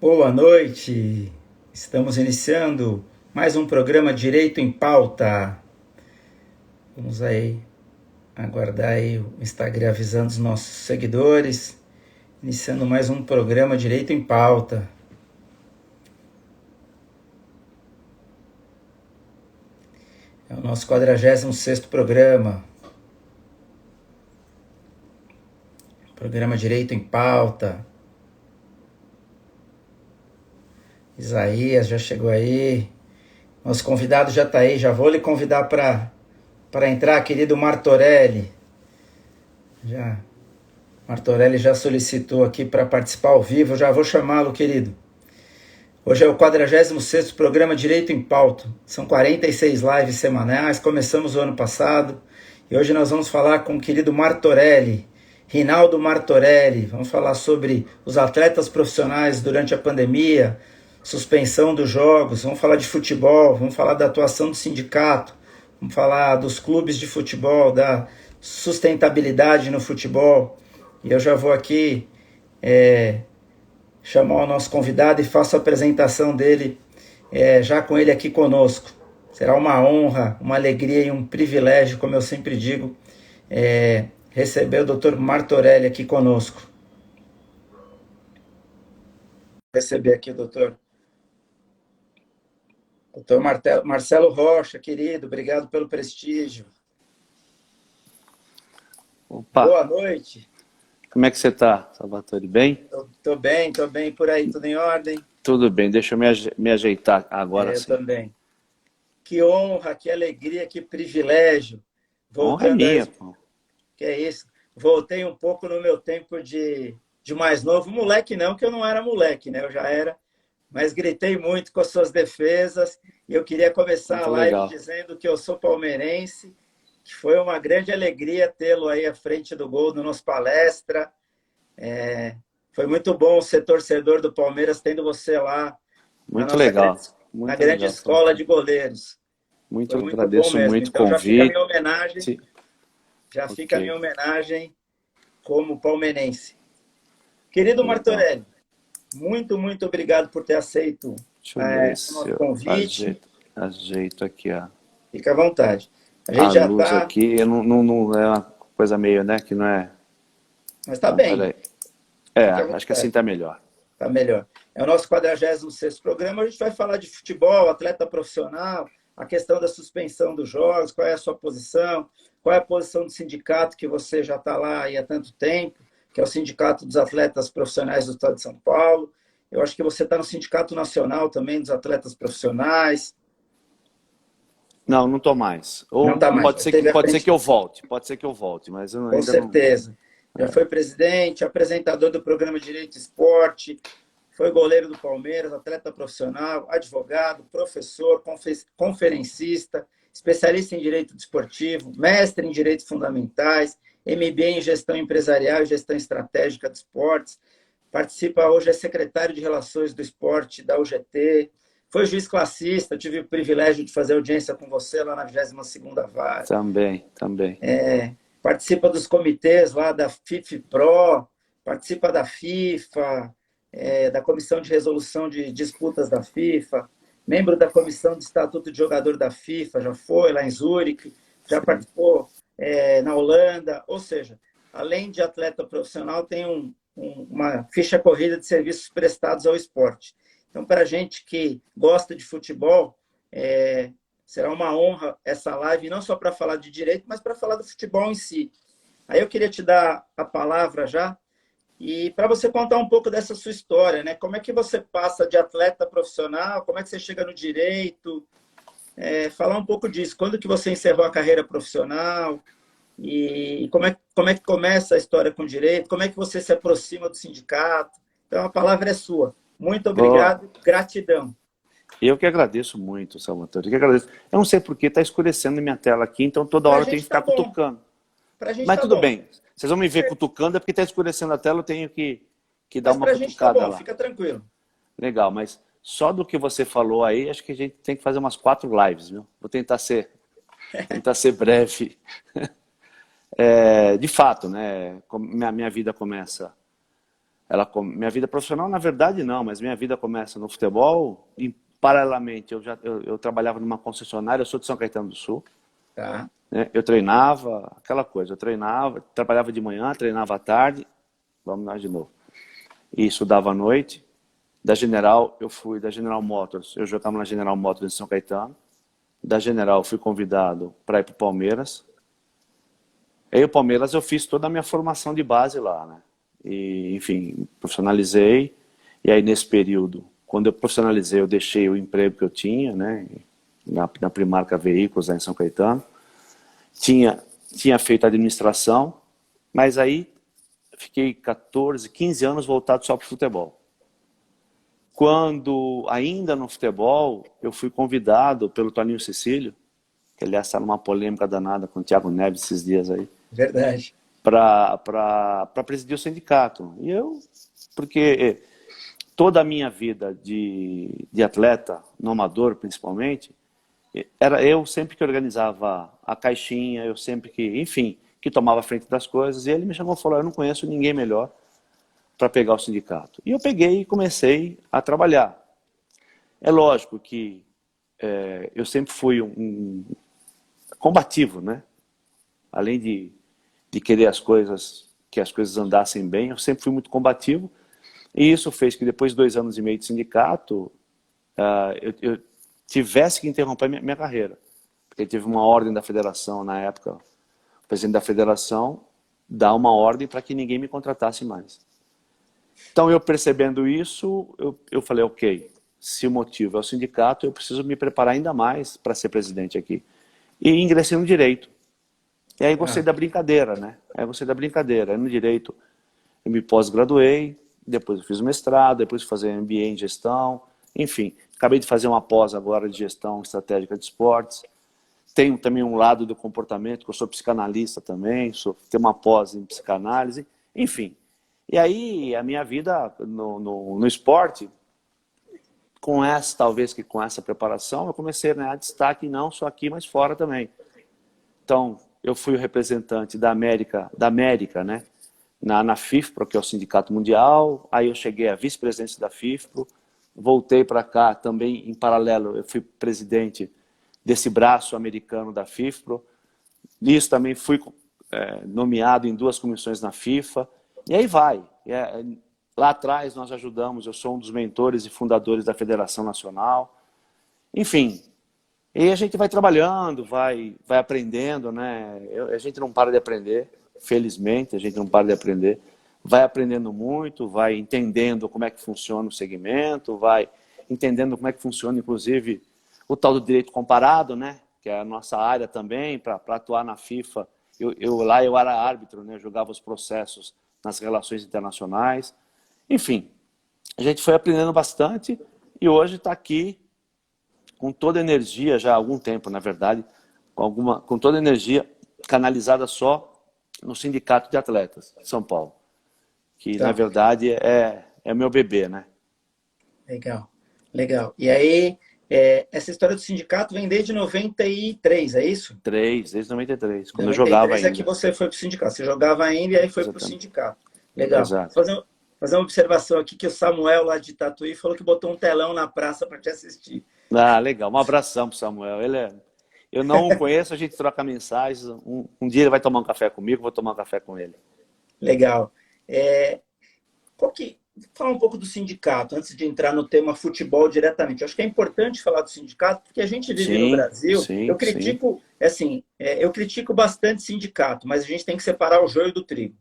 Boa noite! Estamos iniciando mais um programa Direito em Pauta. Vamos aí aguardar aí o Instagram avisando os nossos seguidores. Iniciando mais um programa Direito em Pauta. É o nosso 46º programa. Programa Direito em Pauta. Isaías já chegou aí. Nosso convidado já está aí. Já vou lhe convidar para entrar, querido Martorelli. Martorelli já solicitou aqui para participar ao vivo. Eu já vou chamá-lo, querido. Hoje é o 46º programa Direito em Pauta. São 46 lives semanais. Começamos o ano passado. E hoje nós vamos falar com o querido Martorelli, Rinaldo Martorelli. Vamos falar sobre os atletas profissionais durante a pandemia, suspensão dos jogos, vamos falar de futebol, vamos falar da atuação do sindicato, vamos falar dos clubes de futebol, da sustentabilidade no futebol. E eu já vou aqui chamar o nosso convidado e faço a apresentação dele já com ele aqui conosco. Será uma honra, uma alegria e um privilégio, como eu sempre digo, receber o Dr. Martorelli aqui conosco. Vou receber aqui o doutor Marcelo Rocha, querido, obrigado pelo prestígio. Opa! Boa noite. Como é que você está, Salvatore? Bem? Tô bem, por aí, tudo em ordem? Tudo bem, deixa eu me ajeitar agora Eu sim. também. Que honra, que alegria, que privilégio. Honra é Voltando minha, pô. Que é isso. Voltei um pouco no meu tempo de mais novo. Moleque não, que eu não era moleque, né? Eu já era. Mas gritei muito com as suas defesas. E eu queria começar a Muito live legal. dizendo que eu sou palmeirense, que foi uma grande alegria tê-lo aí à frente do gol no nosso palestra. Foi muito bom ser torcedor do Palmeiras, tendo você lá na Muito nossa legal. na Muito grande legal, escola Salvatore. de goleiros. Muito Foi muito bom agradeço mesmo. muito o Então convite. já fica a minha Ok, homenagem como palmeirense. Querido legal. Martorelli, muito obrigado por ter aceito Deixa eu ver o se nosso eu convite. ajeito aqui Fica à vontade. A a gente já luz está, aqui. Eu não é uma coisa meio, né? Que não é. mas está Não, bem. peraí. É, Fica à acho que assim vontade. tá melhor. Está melhor. É o nosso 46º programa. A gente vai falar de futebol, atleta profissional, a questão da suspensão dos jogos, qual é a sua posição, qual é a posição do sindicato que você já está lá há tanto tempo, que é o Sindicato dos Atletas Profissionais do Estado de São Paulo. Eu acho que você está no Sindicato Nacional também dos Atletas Profissionais. Não estou mais. Não Ou está mais, mas esteve à pode ser frente, que eu volte. Pode ser que eu volte, mas eu com ainda não. certeza. Já foi presidente, apresentador do programa Direito e Esporte, foi goleiro do Palmeiras, atleta profissional, advogado, professor, conferencista, especialista em direito desportivo, mestre em direitos fundamentais, MBA em gestão empresarial e gestão estratégica de esportes. Participa hoje, é secretário de Relações do Esporte da UGT. Foi juiz classista, tive o privilégio de fazer audiência com você lá na 22ª Vara. Também. Participa dos comitês lá da FIFPro, participa da FIFA, da Comissão de Resolução de Disputas da FIFA, membro da Comissão de Estatuto de Jogador da FIFA, já foi lá em Zurique, já Sim. participou na Holanda, ou seja, além de atleta profissional, tem uma ficha corrida de serviços prestados ao esporte. Então, para a gente que gosta de futebol, será uma honra essa live, não só para falar de direito, mas para falar do futebol em si. Aí eu queria te dar a palavra já, e para você contar um pouco dessa sua história, né? Como é que você passa de atleta profissional, como é que você chega no direito, falar um pouco disso. Quando que você encerrou a carreira profissional e como é que começa a história com o direito, como é que você se aproxima do sindicato. Então, a palavra é sua. Muito Oh, obrigado, gratidão. eu que agradeço muito, Salvatore. Eu que agradeço. Eu não sei porque está escurecendo minha tela aqui, então toda Para a hora eu tenho que gente tá ficar bom, cutucando. para a gente Mas tá tudo bom. bem. Vocês vão me ver cutucando, é porque está escurecendo a tela, eu tenho que dar Mas uma para a gente tá cutucada bom, lá. fica tranquilo. Legal, mas só do que você falou aí, acho que a gente tem que fazer umas 4 lives, viu? Vou tentar ser breve. De fato, né? Minha vida começa Minha vida profissional, na verdade, não, mas minha vida começa no futebol e, paralelamente, eu trabalhava numa concessionária, eu sou de São Caetano do Sul, Tá. né? Eu treinava, aquela coisa, eu treinava, trabalhava de manhã, treinava à tarde, vamos lá de novo, e estudava à noite. Eu fui da General Motors, eu jogava na General Motors em São Caetano. Da General, fui convidado para ir para o Palmeiras. Aí o Palmeiras eu fiz toda a minha formação de base lá, né? E, enfim, profissionalizei. E aí nesse período, quando eu profissionalizei, eu deixei o emprego que eu tinha, né? Na Primarca Veículos, lá em São Caetano. Tinha feito administração, mas aí fiquei 14, 15 anos voltado só para o futebol. Quando, ainda no futebol, eu fui convidado pelo Toninho Cecílio, que aliás está numa polêmica danada com o Thiago Neves esses dias aí, Verdade. para presidir o sindicato. E eu, porque toda a minha vida de atleta, no amador principalmente, era eu sempre que organizava a caixinha, eu sempre que, enfim, que tomava a frente das coisas. E ele me chamou e falou: eu não conheço ninguém melhor para pegar o sindicato. E eu peguei e comecei a trabalhar. É lógico que eu sempre fui um combativo, né? Além de querer que as coisas andassem bem, eu sempre fui muito combativo. E isso fez que depois de 2 anos e meio de sindicato, eu tivesse que interromper minha carreira. Porque teve uma ordem da federação na época, o presidente da federação dá uma ordem para que ninguém me contratasse mais. Então, eu percebendo isso, eu falei, ok, se o motivo é o sindicato, eu preciso me preparar ainda mais para ser presidente aqui. E ingressei no direito. E aí gostei da brincadeira, né? Aí gostei da brincadeira. Aí no direito eu me pós-graduei, depois eu fiz o mestrado, depois fui fazer MBA em gestão, enfim. Acabei de fazer uma pós agora de gestão estratégica de esportes. Tenho também um lado do comportamento, que eu sou psicanalista também, tenho uma pós em psicanálise, enfim. E aí, a minha vida no esporte, talvez que com essa preparação, eu comecei a ganhar destaque não só aqui, mas fora também. Então, eu fui o representante da América, né, na FIFPRO, que é o Sindicato Mundial. Aí eu cheguei à vice-presidência da FIFPRO, voltei para cá também, em paralelo, eu fui presidente desse braço americano da FIFPRO. Nisso também fui nomeado em 2 comissões na FIFA. E aí vai. Lá atrás nós ajudamos, eu sou um dos mentores e fundadores da Federação Nacional. Enfim, e a gente vai trabalhando, vai aprendendo, né? A gente não para de aprender, felizmente, a gente não para de aprender. Vai aprendendo muito, vai entendendo como é que funciona o segmento, vai entendendo como é que funciona, inclusive, o tal do direito comparado, né? Que é a nossa área também, para atuar na FIFA. Lá eu era árbitro, né? Julgava os processos nas relações internacionais. Enfim, a gente foi aprendendo bastante e hoje está aqui com toda a energia, já há algum tempo, na verdade, com toda a energia canalizada só no Sindicato de Atletas de São Paulo, que na verdade é o meu bebê, né? Legal, legal. E aí, essa história do sindicato vem desde 93, é isso? Desde 93, quando eu jogava ainda. 93 é que você foi para o sindicato. Você jogava ainda e aí foi para o sindicato. Legal. Exato. Fazer uma observação aqui que o Samuel lá de Tatuí falou que botou um telão na praça para te assistir. Ah, legal. Um abração pro Samuel. Eu não o conheço, a gente troca mensagens. Um dia ele vai tomar um café comigo, vou tomar um café com ele. Legal. Fala um pouco do sindicato, antes de entrar no tema futebol diretamente. Eu acho que é importante falar do sindicato, porque a gente vive no Brasil. Eu critico bastante sindicato, mas a gente tem que separar o joio do trigo.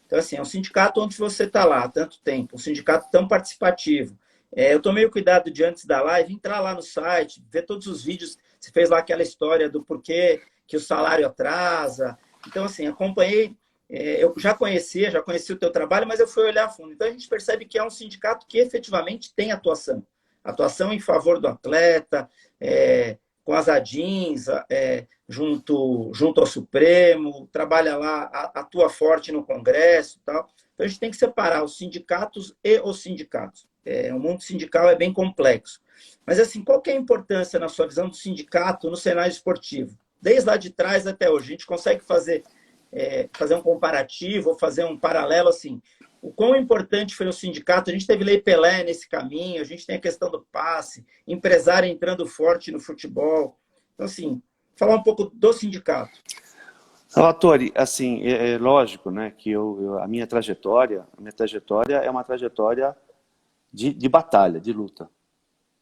Então, assim, é um sindicato onde você está lá há tanto tempo, um sindicato tão participativo. Eu tomei o cuidado de, antes da live, entrar lá no site, ver todos os vídeos. Você fez lá aquela história do porquê que o salário atrasa. Então, assim, acompanhei. Eu já conheci o teu trabalho, mas eu fui olhar a fundo. Então, a gente percebe que é um sindicato que efetivamente tem atuação. Atuação em favor do atleta, com as ADINs, junto ao Supremo, trabalha lá, atua forte no Congresso e tal. Então, a gente tem que separar os sindicatos e os sindicatos. O mundo sindical é bem complexo. Mas, assim, qual que é a importância, na sua visão, do sindicato no cenário esportivo? Desde lá de trás até hoje, a gente consegue fazer um comparativo ou fazer um paralelo, assim, o quão importante foi o sindicato. A gente teve Lei Pelé nesse caminho, a gente tem a questão do passe, empresário entrando forte no futebol. Então, assim, falar um pouco do sindicato. Salvatore, assim, é lógico, né, que a minha trajetória é uma trajetória de batalha, de luta,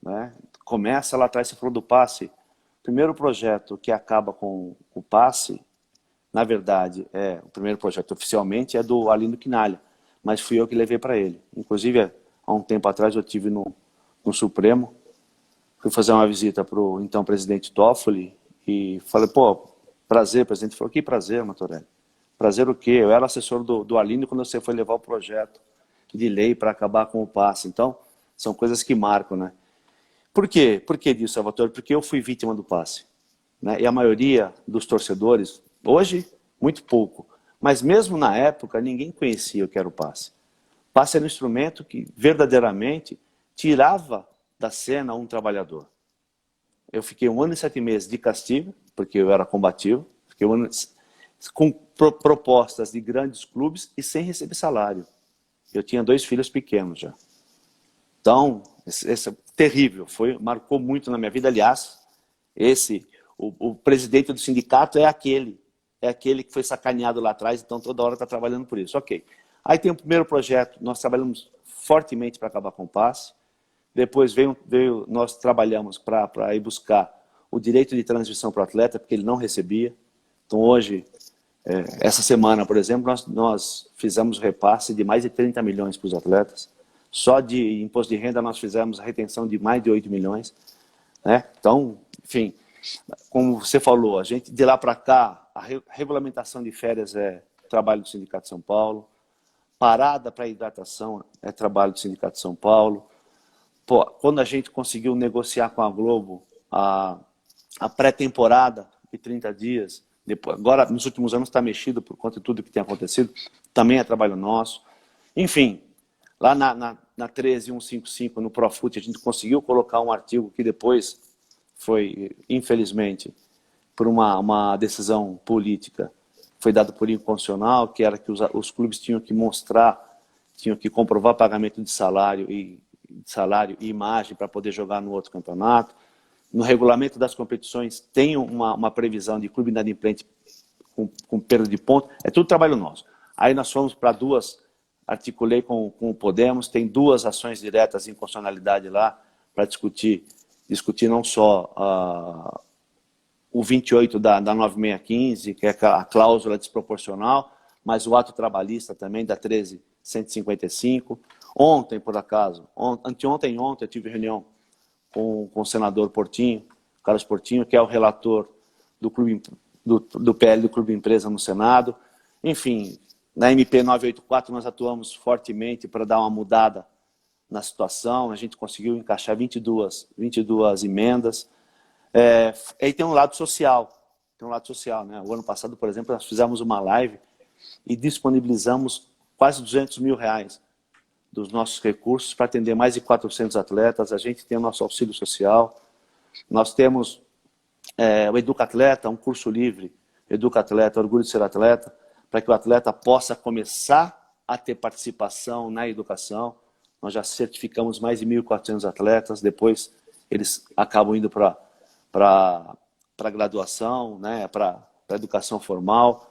né? Começa lá atrás, você falou do passe. O primeiro projeto que acaba com o passe, na verdade, o primeiro projeto oficialmente é do Arlindo Quinalha, mas fui eu que levei para ele. Inclusive, há um tempo atrás eu estive no Supremo, fui fazer uma visita para o então presidente Toffoli e falei, pô, prazer, presidente. Ele falou, que prazer, Matorelli. Prazer o quê? Eu era assessor do Arlindo quando você foi levar o projeto de lei para acabar com o passe. Então, são coisas que marcam, né? Por quê? Por que disso, Salvatore? Porque eu fui vítima do passe, né? E a maioria dos torcedores, hoje, muito pouco. Mas mesmo na época, ninguém conhecia o que era o passe. Passe era um instrumento que verdadeiramente tirava da cena um trabalhador. Eu fiquei 1 ano e 7 meses de castigo, porque eu era combativo, fiquei 1 ano com propostas de grandes clubes e sem receber salário. Eu tinha 2 filhos pequenos já. Então, esse é terrível, marcou muito na minha vida. Aliás, o presidente do sindicato é aquele que foi sacaneado lá atrás, então toda hora está trabalhando por isso. Ok. Aí tem o primeiro projeto, nós trabalhamos fortemente para acabar com o passe. Depois nós trabalhamos para ir buscar o direito de transmissão para o atleta, porque ele não recebia. Então hoje, essa semana, por exemplo, nós fizemos repasse de mais de 30 milhões para os atletas. Só de imposto de renda nós fizemos a retenção de mais de 8 milhões. Né? Então, enfim, como você falou, a gente de lá para cá, a regulamentação de férias é trabalho do Sindicato de São Paulo, parada para hidratação é trabalho do Sindicato de São Paulo. Pô, quando a gente conseguiu negociar com a Globo a pré-temporada de 30 dias, depois, agora nos últimos anos está mexido por conta de tudo que tem acontecido, também é trabalho nosso. Enfim, lá na 13155, no Profut, a gente conseguiu colocar um artigo que depois foi, infelizmente, por uma decisão política, foi dado por inconstitucional, que era que os clubes tinham que tinham que comprovar pagamento de salário e imagem para poder jogar no outro campeonato. No regulamento das competições tem uma previsão de clube inadimplente com perda de pontos. É tudo trabalho nosso. Aí nós fomos para articulei com o Podemos, tem 2 ações diretas em constitucionalidade lá para discutir não só o 28 da 9615, que é a cláusula desproporcional, mas o ato trabalhista também da 13155. Ontem, por acaso, ontem eu tive reunião com o senador Portinho, Carlos Portinho, que é o relator do PL do Clube Empresa no Senado. Enfim, na MP 984 nós atuamos fortemente para dar uma mudada na situação. A gente conseguiu encaixar 22 emendas. Aí tem um lado social. Né? O ano passado, por exemplo, nós fizemos uma live e disponibilizamos quase R$200 mil dos nossos recursos para atender mais de 400 atletas. A gente tem o nosso auxílio social. Nós temos o Educatleta, um curso livre, Educatleta, Orgulho de Ser Atleta, para que o atleta possa começar a ter participação na educação. Nós já certificamos mais de 1.400 atletas, depois eles acabam indo para a graduação, né, para a educação formal.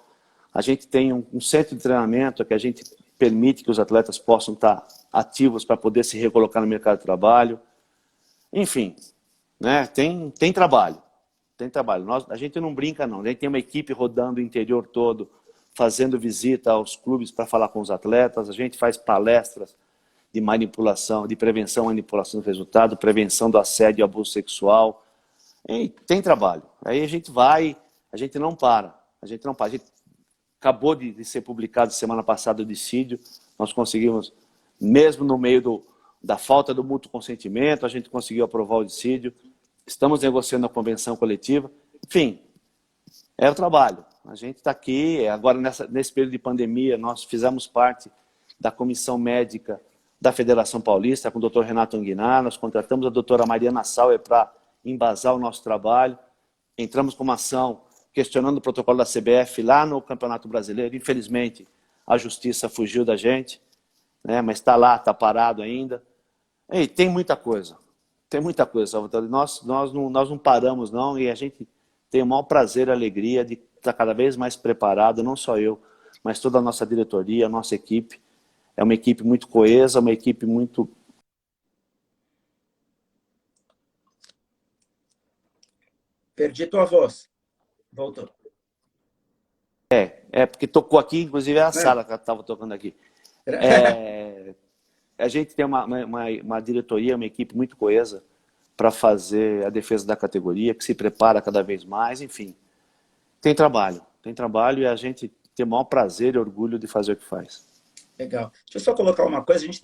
A gente tem um centro de treinamento que a gente permite que os atletas possam estar ativos para poder se recolocar no mercado de trabalho. Enfim, né, tem trabalho. A gente não brinca, não. A gente tem uma equipe rodando o interior todo, fazendo visita aos clubes para falar com os atletas. A gente faz palestras de manipulação, de prevenção à manipulação do resultado, prevenção do assédio e abuso sexual. E tem trabalho. Aí a gente não para. A gente acabou de ser publicado semana passada o dissídio. Nós conseguimos, mesmo no meio da falta do mútuo consentimento, a gente conseguiu aprovar o dissídio. Estamos negociando a convenção coletiva. Enfim, é o trabalho. A gente está aqui. Agora, nesse período de pandemia, nós fizemos parte da comissão médica da Federação Paulista, com o Dr. Renato Anguinar. Nós contratamos a doutora Mariana Sauer para embasar o nosso trabalho. Entramos com uma ação questionando o protocolo da CBF lá no Campeonato Brasileiro. Infelizmente, a justiça fugiu da gente. né? Mas está lá, está parado ainda. E tem muita coisa. Tem muita coisa, Salvatore. Nós não paramos, não, e a gente tem o maior prazer e alegria de estar cada vez mais preparado, não só eu, mas toda a nossa diretoria, a nossa equipe. É uma equipe muito coesa, uma equipe muito... Perdi tua voz. Voltou. porque tocou aqui, inclusive é a Não. Sara que estava tocando aqui. A gente tem uma diretoria, uma equipe muito coesa para fazer a defesa da categoria, que se prepara cada vez mais, enfim. Tem trabalho e a gente tem o maior prazer e orgulho de fazer o que faz. Legal. Deixa eu só colocar uma coisa, a gente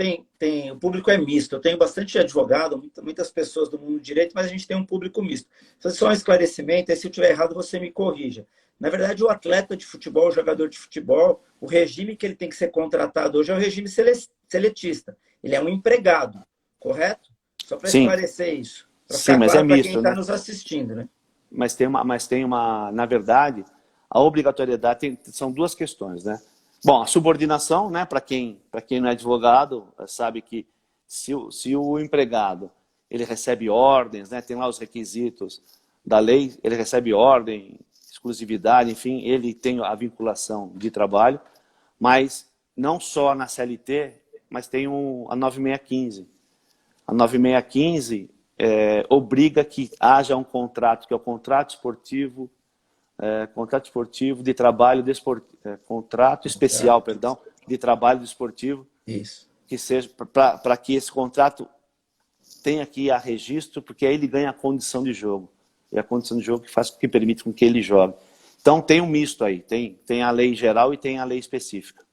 o público é misto, eu tenho bastante advogado, muitas pessoas do mundo do direito, mas a gente tem um público misto. Só um esclarecimento, aí se eu estiver errado você me corrija. Na verdade, o atleta de futebol, o jogador de futebol, o regime que ele tem que ser contratado hoje é o regime seletista. Ele é um empregado, correto? Só para esclarecer isso. Para ficar mas claro é para misto, quem está né? nos assistindo, né? Na verdade, a obrigatoriedade são duas questões, né? Bom, a subordinação, né, para quem não é advogado, sabe que se o empregado ele recebe ordens, né, tem lá os requisitos da lei, ele recebe ordem, exclusividade, enfim, ele tem a vinculação de trabalho, mas não só na CLT, mas tem a 9615. A 9615 obriga que haja um contrato, que é o contrato esportivo de trabalho contrato especial, perdão, de trabalho desportivo. Isso. Que seja para que esse contrato tenha aqui a registro, porque aí ele ganha a condição de jogo. E a condição de jogo que permite com que ele jogue. Então tem um misto aí, tem a lei geral e tem a lei específica.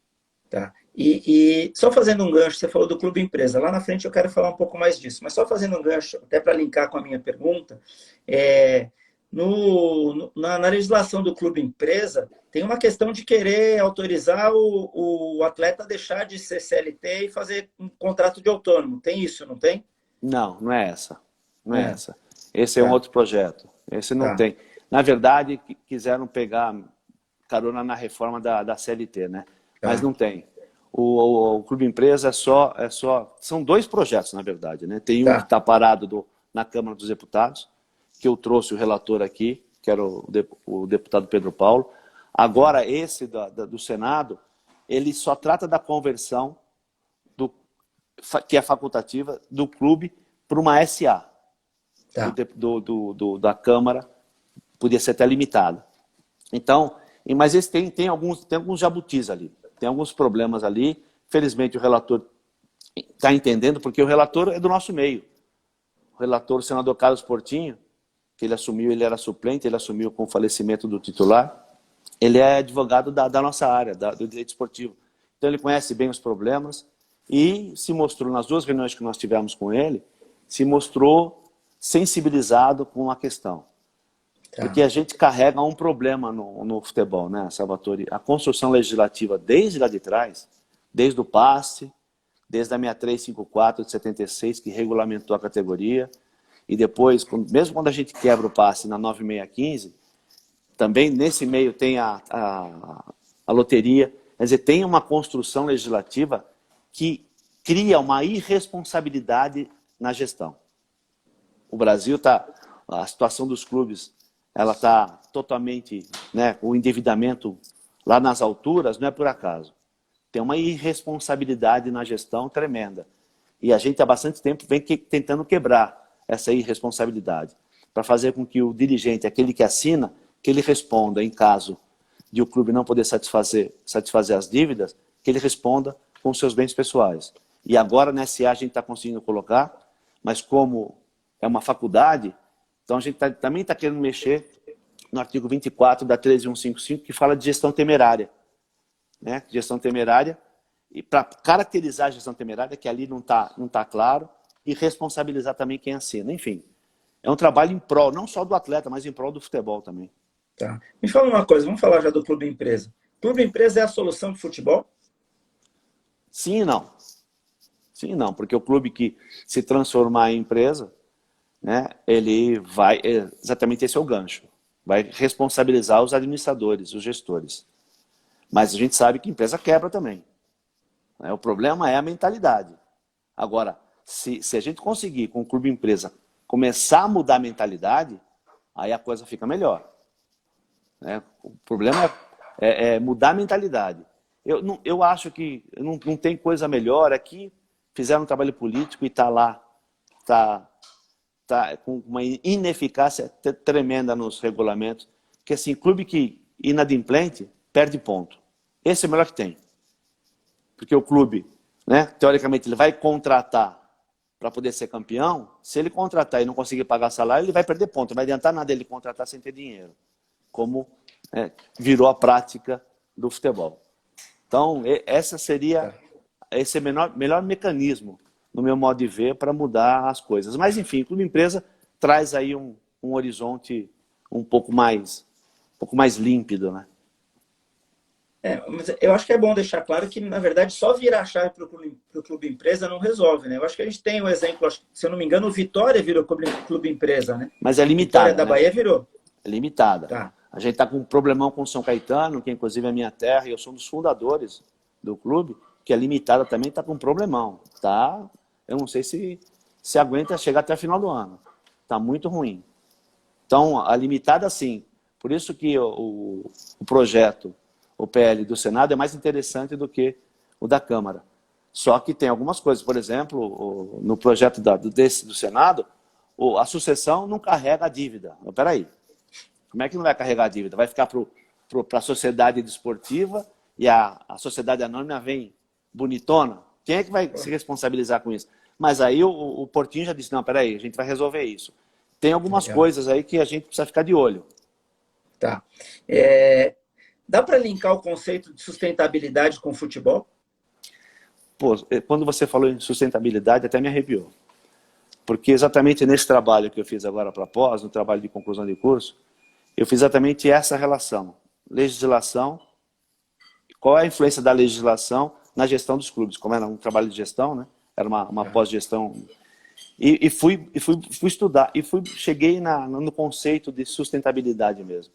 Tá. E só fazendo um gancho, você falou do clube empresa. Lá na frente eu quero falar um pouco mais disso, mas só fazendo um gancho, até para linkar com a minha pergunta, na legislação do clube empresa, tem uma questão de querer autorizar o atleta a deixar de ser CLT e fazer um contrato de autônomo. Tem isso, não tem? Não é essa. Não é essa. Esse é Tá. um outro projeto. Esse não tem. Na verdade, quiseram pegar carona na reforma da CLT, né? Mas não tem. O Clube Empresa são dois projetos, na verdade, né? Tem um que está parado na Câmara dos Deputados, que eu trouxe o relator aqui, que era o deputado Pedro Paulo. Agora, esse do Senado, ele só trata da conversão, que é facultativa, do clube para uma SA. Da Câmara, podia ser até limitada. Então, mas esse tem alguns jabutis ali, tem alguns problemas ali. Felizmente o relator está entendendo, porque o relator é do nosso meio. O relator, o senador Carlos Portinho, que ele era suplente, ele assumiu com o falecimento do titular, ele é advogado da nossa área, do direito esportivo. Então ele conhece bem os problemas e se mostrou, nas duas reuniões que nós tivemos com ele, se mostrou sensibilizado com a questão. Porque a gente carrega um problema no futebol, né, Salvatore? A construção legislativa desde lá de trás, desde o passe, desde a 6354 de 76, que regulamentou a categoria, e depois, mesmo quando a gente quebra o passe na 9615, também nesse meio tem a loteria. Quer dizer, tem uma construção legislativa que cria uma irresponsabilidade na gestão. O Brasil a situação dos clubes, ela está totalmente, né, o endividamento lá nas alturas, não é por acaso. Tem uma irresponsabilidade na gestão tremenda. E a gente há bastante tempo vem tentando quebrar essa irresponsabilidade, para fazer com que o dirigente, aquele que assina, que ele responda em caso de o clube não poder satisfazer as dívidas, que ele responda com seus bens pessoais. E agora na SA a gente está conseguindo colocar, mas como é uma faculdade, então a gente também está querendo mexer no artigo 24 da 13155, que fala de gestão temerária. Né? Gestão temerária, e para caracterizar a gestão temerária, que ali não tá claro, e responsabilizar também quem assina. Enfim, é um trabalho em prol, não só do atleta, mas em prol do futebol também. Tá. Me fala uma coisa, vamos falar já do Clube Empresa. Clube Empresa é a solução de futebol? Sim e não. Sim e não, porque o clube que se transformar em empresa, né, ele vai, exatamente esse é o gancho, vai responsabilizar os administradores, os gestores. Mas a gente sabe que empresa quebra também. né? O problema é a mentalidade. Agora, se a gente conseguir, com o clube empresa, começar a mudar a mentalidade, aí a coisa fica melhor. Né? O problema é mudar a mentalidade. Eu acho que não tem coisa melhor aqui. Fizeram um trabalho político e está lá, está com uma ineficácia tremenda nos regulamentos, que assim, clube que inadimplente perde ponto. Esse é o melhor que tem. Porque o clube, né, teoricamente, ele vai contratar para poder ser campeão. Se ele contratar e não conseguir pagar salário, ele vai perder ponto. Não vai adiantar nada ele contratar sem ter dinheiro, como virou a prática do futebol. Então, esse é o melhor mecanismo, no meu modo de ver, para mudar as coisas. Mas, enfim, o Clube Empresa traz aí um horizonte um pouco mais límpido, né? Mas eu acho que é bom deixar claro que, na verdade, só virar a chave para o Clube Empresa não resolve, né? Eu acho que a gente tem um exemplo, se eu não me engano, o Vitória virou Clube Empresa, né? Mas é limitada, Vitória da Bahia virou. É limitada. Tá. A gente está com um problemão com o São Caetano, que inclusive é a minha terra, e eu sou um dos fundadores do clube, que é limitada também, está com um problemão. Tá? Eu não sei se aguenta chegar até o final do ano. Está muito ruim. Então, a limitada, sim. Por isso que o projeto, o PL do Senado, é mais interessante do que o da Câmara. Só que tem algumas coisas. Por exemplo, no projeto do Senado, a sucessão não carrega a dívida. Mas, peraí. Como é que não vai carregar a dívida? Vai ficar para a sociedade desportiva e a sociedade anônima vem bonitona? Quem é que vai se responsabilizar com isso? Mas aí o Portinho já disse, não, peraí, a gente vai resolver isso. Tem algumas coisas aí que a gente precisa ficar de olho. Tá. Dá para linkar o conceito de sustentabilidade com o futebol? Pô, quando você falou em sustentabilidade, até me arrepiou. Porque exatamente nesse trabalho que eu fiz agora para pós, no trabalho de conclusão de curso, eu fiz exatamente essa relação. Legislação, qual é a influência da legislação na gestão dos clubes? Como era um trabalho de gestão, né? Era uma pós-gestão. E fui estudar, e cheguei no conceito de sustentabilidade mesmo.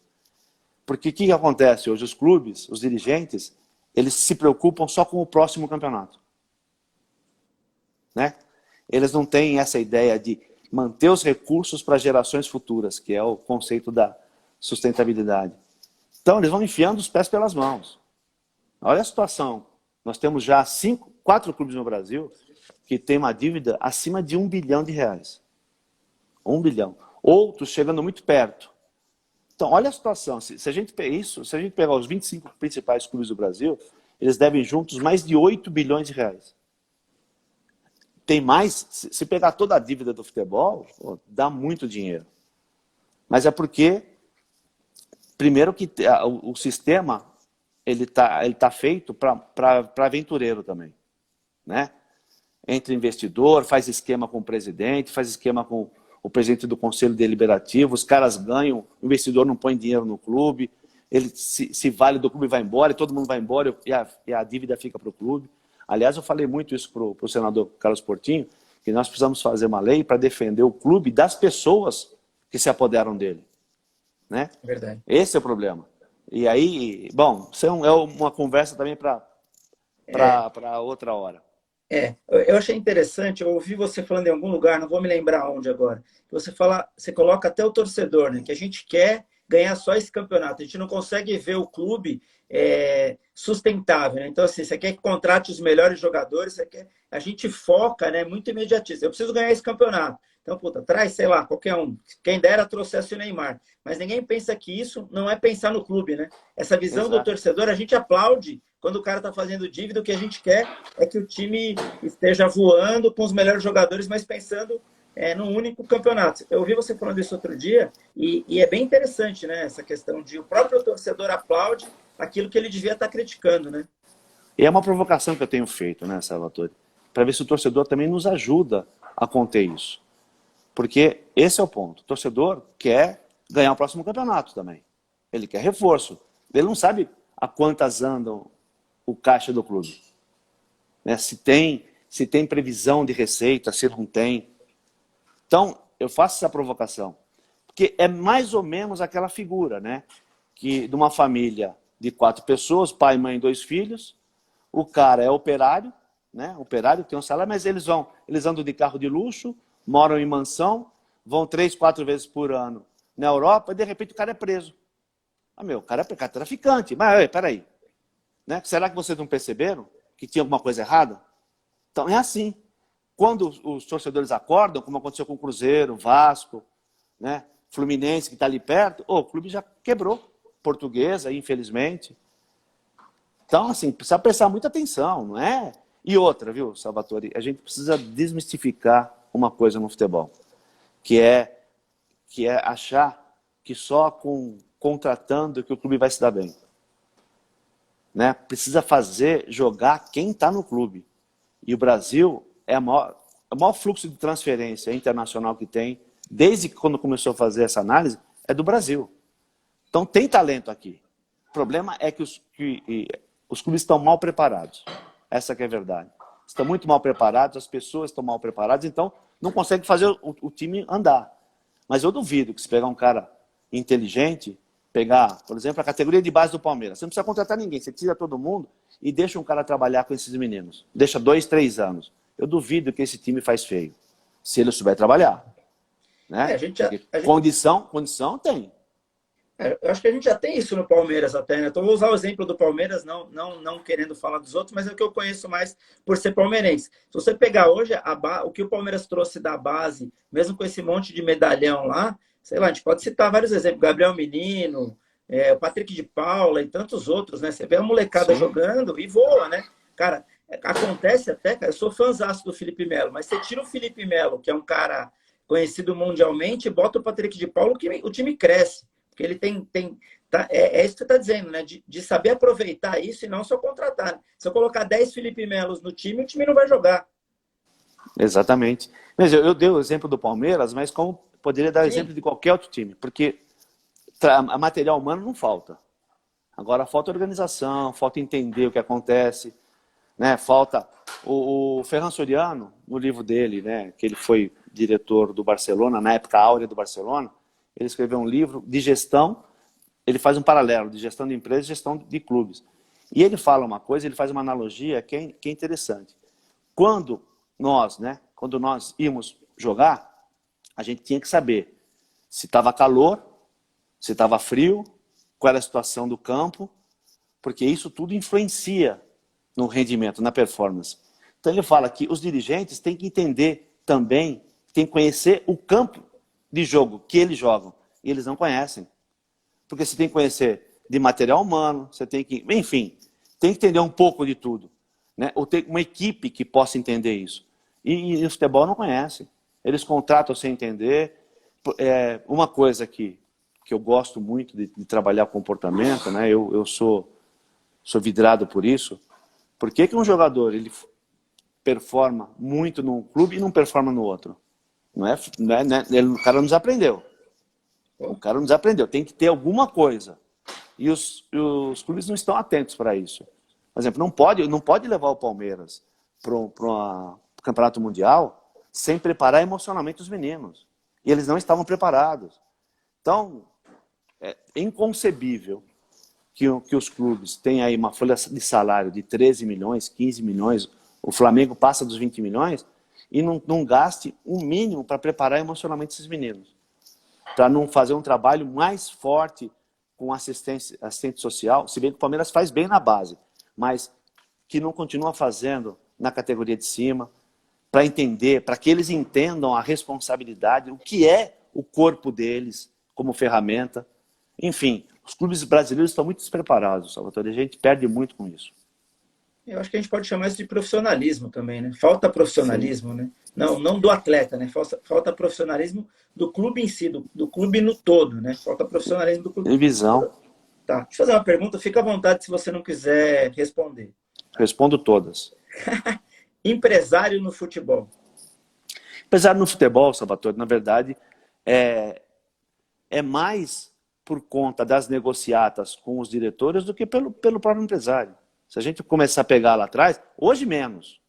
Porque o que acontece hoje? Os clubes, os dirigentes, eles se preocupam só com o próximo campeonato. Né? Eles não têm essa ideia de manter os recursos para gerações futuras, que é o conceito da sustentabilidade. Então, eles vão enfiando os pés pelas mãos. Olha a situação. Nós temos já 4 clubes no Brasil que têm uma dívida acima de R$1 bilhão. 1 bilhão. Outros chegando muito perto. Então, olha a situação. Se a gente pegar os 25 principais clubes do Brasil, eles devem juntos mais de R$8 bilhões. Tem mais, se pegar toda a dívida do futebol, dá muito dinheiro. Mas é porque, primeiro que o sistema ele tá feito para aventureiro também. Né? Entre investidor, faz esquema com o presidente, faz esquema com o presidente do conselho deliberativo, os caras ganham, o investidor não põe dinheiro no clube, ele se vale do clube vai embora, e todo mundo vai embora e a dívida fica para o clube. Aliás, eu falei muito isso para o senador Carlos Portinho, que nós precisamos fazer uma lei para defender o clube das pessoas que se apoderam dele. Né? Verdade. Esse é o problema. E aí, bom, isso é uma conversa também para outra hora. Eu achei interessante, eu ouvi você falando em algum lugar, não vou me lembrar onde agora, que você coloca até o torcedor, né? Que a gente quer ganhar só esse campeonato, a gente não consegue ver o clube sustentável, né? Então, assim, você quer que contrate os melhores jogadores, a gente foca, né, muito imediatista. Eu preciso ganhar esse campeonato. Então, puta, traz, sei lá, qualquer um. Quem dera trouxesse o Neymar. Mas ninguém pensa que isso não é pensar no clube, né? Essa visão do torcedor, a gente aplaude quando o cara está fazendo dívida. O que a gente quer é que o time esteja voando com os melhores jogadores, mas pensando num único campeonato. Eu ouvi você falando isso outro dia e é bem interessante, né? Essa questão de o próprio torcedor aplaude aquilo que ele devia estar criticando, né? E é uma provocação que eu tenho feito, né, Salvatore? Para ver se o torcedor também nos ajuda a conter isso. Porque esse é o ponto. O torcedor quer ganhar o próximo campeonato também. Ele quer reforço. Ele não sabe a quantas andam o caixa do clube. Né? Se tem previsão de receita, se não tem. Então, eu faço essa provocação. Porque é mais ou menos aquela figura, né? Que de uma família de 4 pessoas, pai, mãe, 2 filhos, o cara é operário, né? Operário que tem um salário, mas eles andam de carro de luxo, moram em mansão, vão 3, 4 vezes por ano na Europa e de repente o cara é preso. O cara é traficante. Mas, peraí, né? Será que vocês não perceberam que tinha alguma coisa errada? Então é assim. Quando os torcedores acordam, como aconteceu com o Cruzeiro, Vasco, né? Fluminense, que está ali perto, o clube já quebrou. Portuguesa, infelizmente. Então, assim, precisa prestar muita atenção, não é? E outra, viu, Salvatore? A gente precisa desmistificar uma coisa no futebol, que é achar que só contratando que o clube vai se dar bem. Né? Precisa jogar quem está no clube. E o Brasil é o maior fluxo de transferência internacional que tem, desde que quando começou a fazer essa análise, é do Brasil. Então tem talento aqui. O problema é que os clubes estão mal preparados. Essa que é a verdade. Estão muito mal preparados, as pessoas estão mal preparadas, então não conseguem fazer o time andar. Mas eu duvido que se pegar um cara inteligente, pegar, por exemplo, a categoria de base do Palmeiras, você não precisa contratar ninguém, você tira todo mundo e deixa um cara trabalhar com esses meninos. Deixa 2, 3 anos. Eu duvido que esse time faz feio, se ele souber trabalhar. Né? Condição tem. Eu acho que a gente já tem isso no Palmeiras até, né? Então, vou usar o exemplo do Palmeiras, não querendo falar dos outros, mas é o que eu conheço mais por ser palmeirense. Se você pegar hoje o que o Palmeiras trouxe da base, mesmo com esse monte de medalhão lá, sei lá, a gente pode citar vários exemplos, Gabriel Menino, o Patrick de Paula e tantos outros, né? Você vê a molecada jogando e voa, né? Cara, acontece até, cara, eu sou fãzaço do Felipe Melo, mas você tira o Felipe Melo, que é um cara conhecido mundialmente, e bota o Patrick de Paula, o time cresce. Porque ele é isso que você está dizendo, né? De saber aproveitar isso e não só contratar. Se eu colocar 10 Felipe Melos no time, o time não vai jogar. Exatamente. Mas eu dei o exemplo do Palmeiras, mas como poderia dar exemplo de qualquer outro time, porque a material humano não falta. Agora falta organização, falta entender o que acontece, né? Falta o Ferran Soriano, no livro dele, né? Que ele foi diretor do Barcelona, na época áurea do Barcelona. Ele escreveu um livro de gestão, ele faz um paralelo de gestão de empresas e gestão de clubes. E ele fala uma coisa, ele faz uma analogia que é interessante. Quando nós íamos jogar, a gente tinha que saber se estava calor, se estava frio, qual era a situação do campo, porque isso tudo influencia no rendimento, na performance. Então ele fala que os dirigentes têm que entender também, têm que conhecer o campo de jogo que eles jogam, e eles não conhecem. Porque você tem que conhecer de material humano, você tem que, enfim, tem que entender um pouco de tudo, né? Ou ter uma equipe que possa entender isso. E o futebol não conhece. Eles contratam sem entender. Uma coisa que eu gosto muito de trabalhar comportamento, né? Eu sou vidrado por isso. Por que um jogador ele performa muito num clube e não performa no outro? O cara não desaprendeu. O cara não desaprendeu. Tem que ter alguma coisa. E os clubes não estão atentos para isso. Por exemplo, não pode levar o Palmeiras para o Campeonato Mundial sem preparar emocionalmente os meninos. E eles não estavam preparados. Então, é inconcebível que os clubes tenham aí uma folha de salário de 13 milhões, 15 milhões, o Flamengo passa dos 20 milhões, e não gaste um mínimo para preparar emocionalmente esses meninos. Para não fazer um trabalho mais forte com assistente social, se bem que o Palmeiras faz bem na base, mas que não continua fazendo na categoria de cima, para entender, para que eles entendam a responsabilidade, o que é o corpo deles como ferramenta. Enfim, os clubes brasileiros estão muito despreparados, Salvatore, a gente perde muito com isso. Eu acho que a gente pode chamar isso de profissionalismo também, né? Falta profissionalismo, né? Não do atleta, né? Falta profissionalismo do clube em si, do clube no todo, né? Falta profissionalismo do clube. Tem visão. Tá. Deixa eu fazer uma pergunta, fica à vontade se você não quiser responder. Respondo todas. Empresário no futebol. Empresário no futebol, Salvatore, na verdade, é mais por conta das negociatas com os diretores do que pelo próprio empresário. Se a gente começar a pegar lá atrás, hoje menos,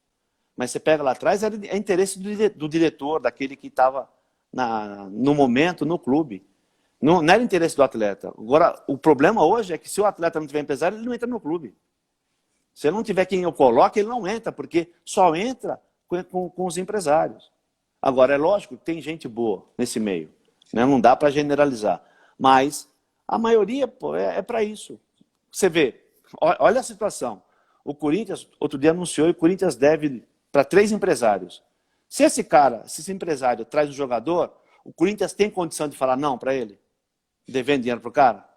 mas você pega lá atrás, é interesse do diretor, daquele que estava no momento, no clube. Não era interesse do atleta. Agora, o problema hoje é que se o atleta não tiver empresário, ele não entra no clube. Se ele não tiver quem eu coloque, ele não entra, porque só entra com os empresários. Agora, é lógico que tem gente boa nesse meio, né? Não dá para generalizar. Mas a maioria, pô, é para isso. Você vê, olha a situação. O Corinthians, outro dia anunciou, e o Corinthians deve para 3 empresários. Se esse empresário traz um jogador, o Corinthians tem condição de falar não para ele? Devendo dinheiro para o cara?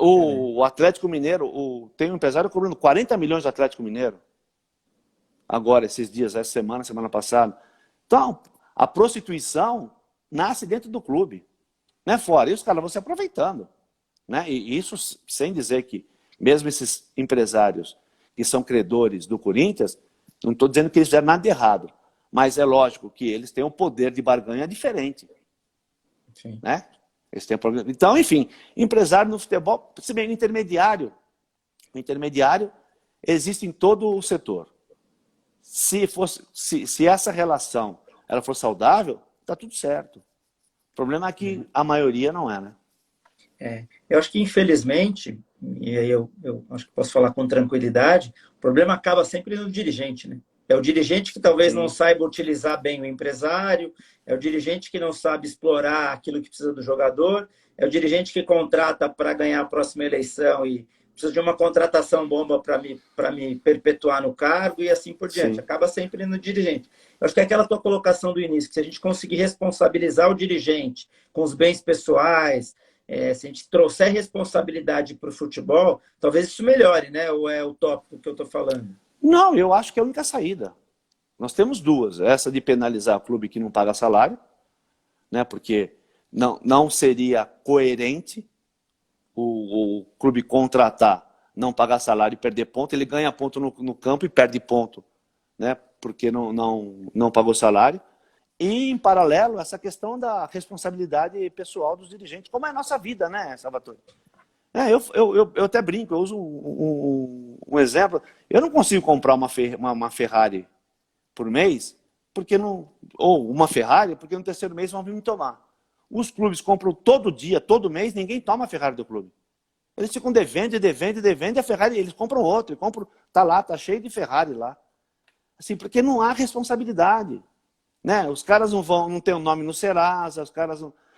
O Atlético Mineiro, tem um empresário cobrando 40 milhões do Atlético Mineiro. Agora, esses dias, essa semana passada. Então, a prostituição nasce dentro do clube. Não é fora. E os caras vão se aproveitando. Né? E isso sem dizer que, mesmo esses empresários que são credores do Corinthians, não estou dizendo que eles fizeram nada de errado. Mas é lógico que eles têm um poder de barganha diferente. Sim. Né? Eles têm problema. Então, enfim, empresário no futebol, se bem, o intermediário existe em todo o setor. Se essa relação ela for saudável, está tudo certo. O problema é que a maioria não é, né? Eu acho que, infelizmente, e aí eu acho que posso falar com tranquilidade, o problema acaba sempre no dirigente, né? É o dirigente que talvez não saiba utilizar bem o empresário, é o dirigente que não sabe explorar aquilo que precisa do jogador, é o dirigente que contrata para ganhar a próxima eleição e precisa de uma contratação bomba para me perpetuar no cargo e assim por diante. Sim. Acaba sempre no dirigente. Eu acho que é aquela tua colocação do início, que se a gente conseguir responsabilizar o dirigente com os bens pessoais, se a gente trouxer responsabilidade para o futebol, talvez isso melhore, né? Ou é o tópico que eu estou falando? Não, eu acho que é a única saída. Nós temos duas. Essa de penalizar o clube que não paga salário, né? Porque não seria coerente o clube contratar, não pagar salário e perder ponto. Ele ganha ponto no campo e perde ponto, né? Porque não pagou salário. E, em paralelo, essa questão da responsabilidade pessoal dos dirigentes, como é a nossa vida, né, Salvatore? Eu até brinco, eu uso um exemplo. Eu não consigo comprar uma Ferrari por mês, ou uma Ferrari, porque no terceiro mês vão vir me tomar. Os clubes compram todo dia, todo mês, ninguém toma a Ferrari do clube. Eles ficam devendo, e a Ferrari, eles compram outro, tá cheio de Ferrari lá. Assim, porque não há responsabilidade. Né? Os caras não têm o nome no Serasa,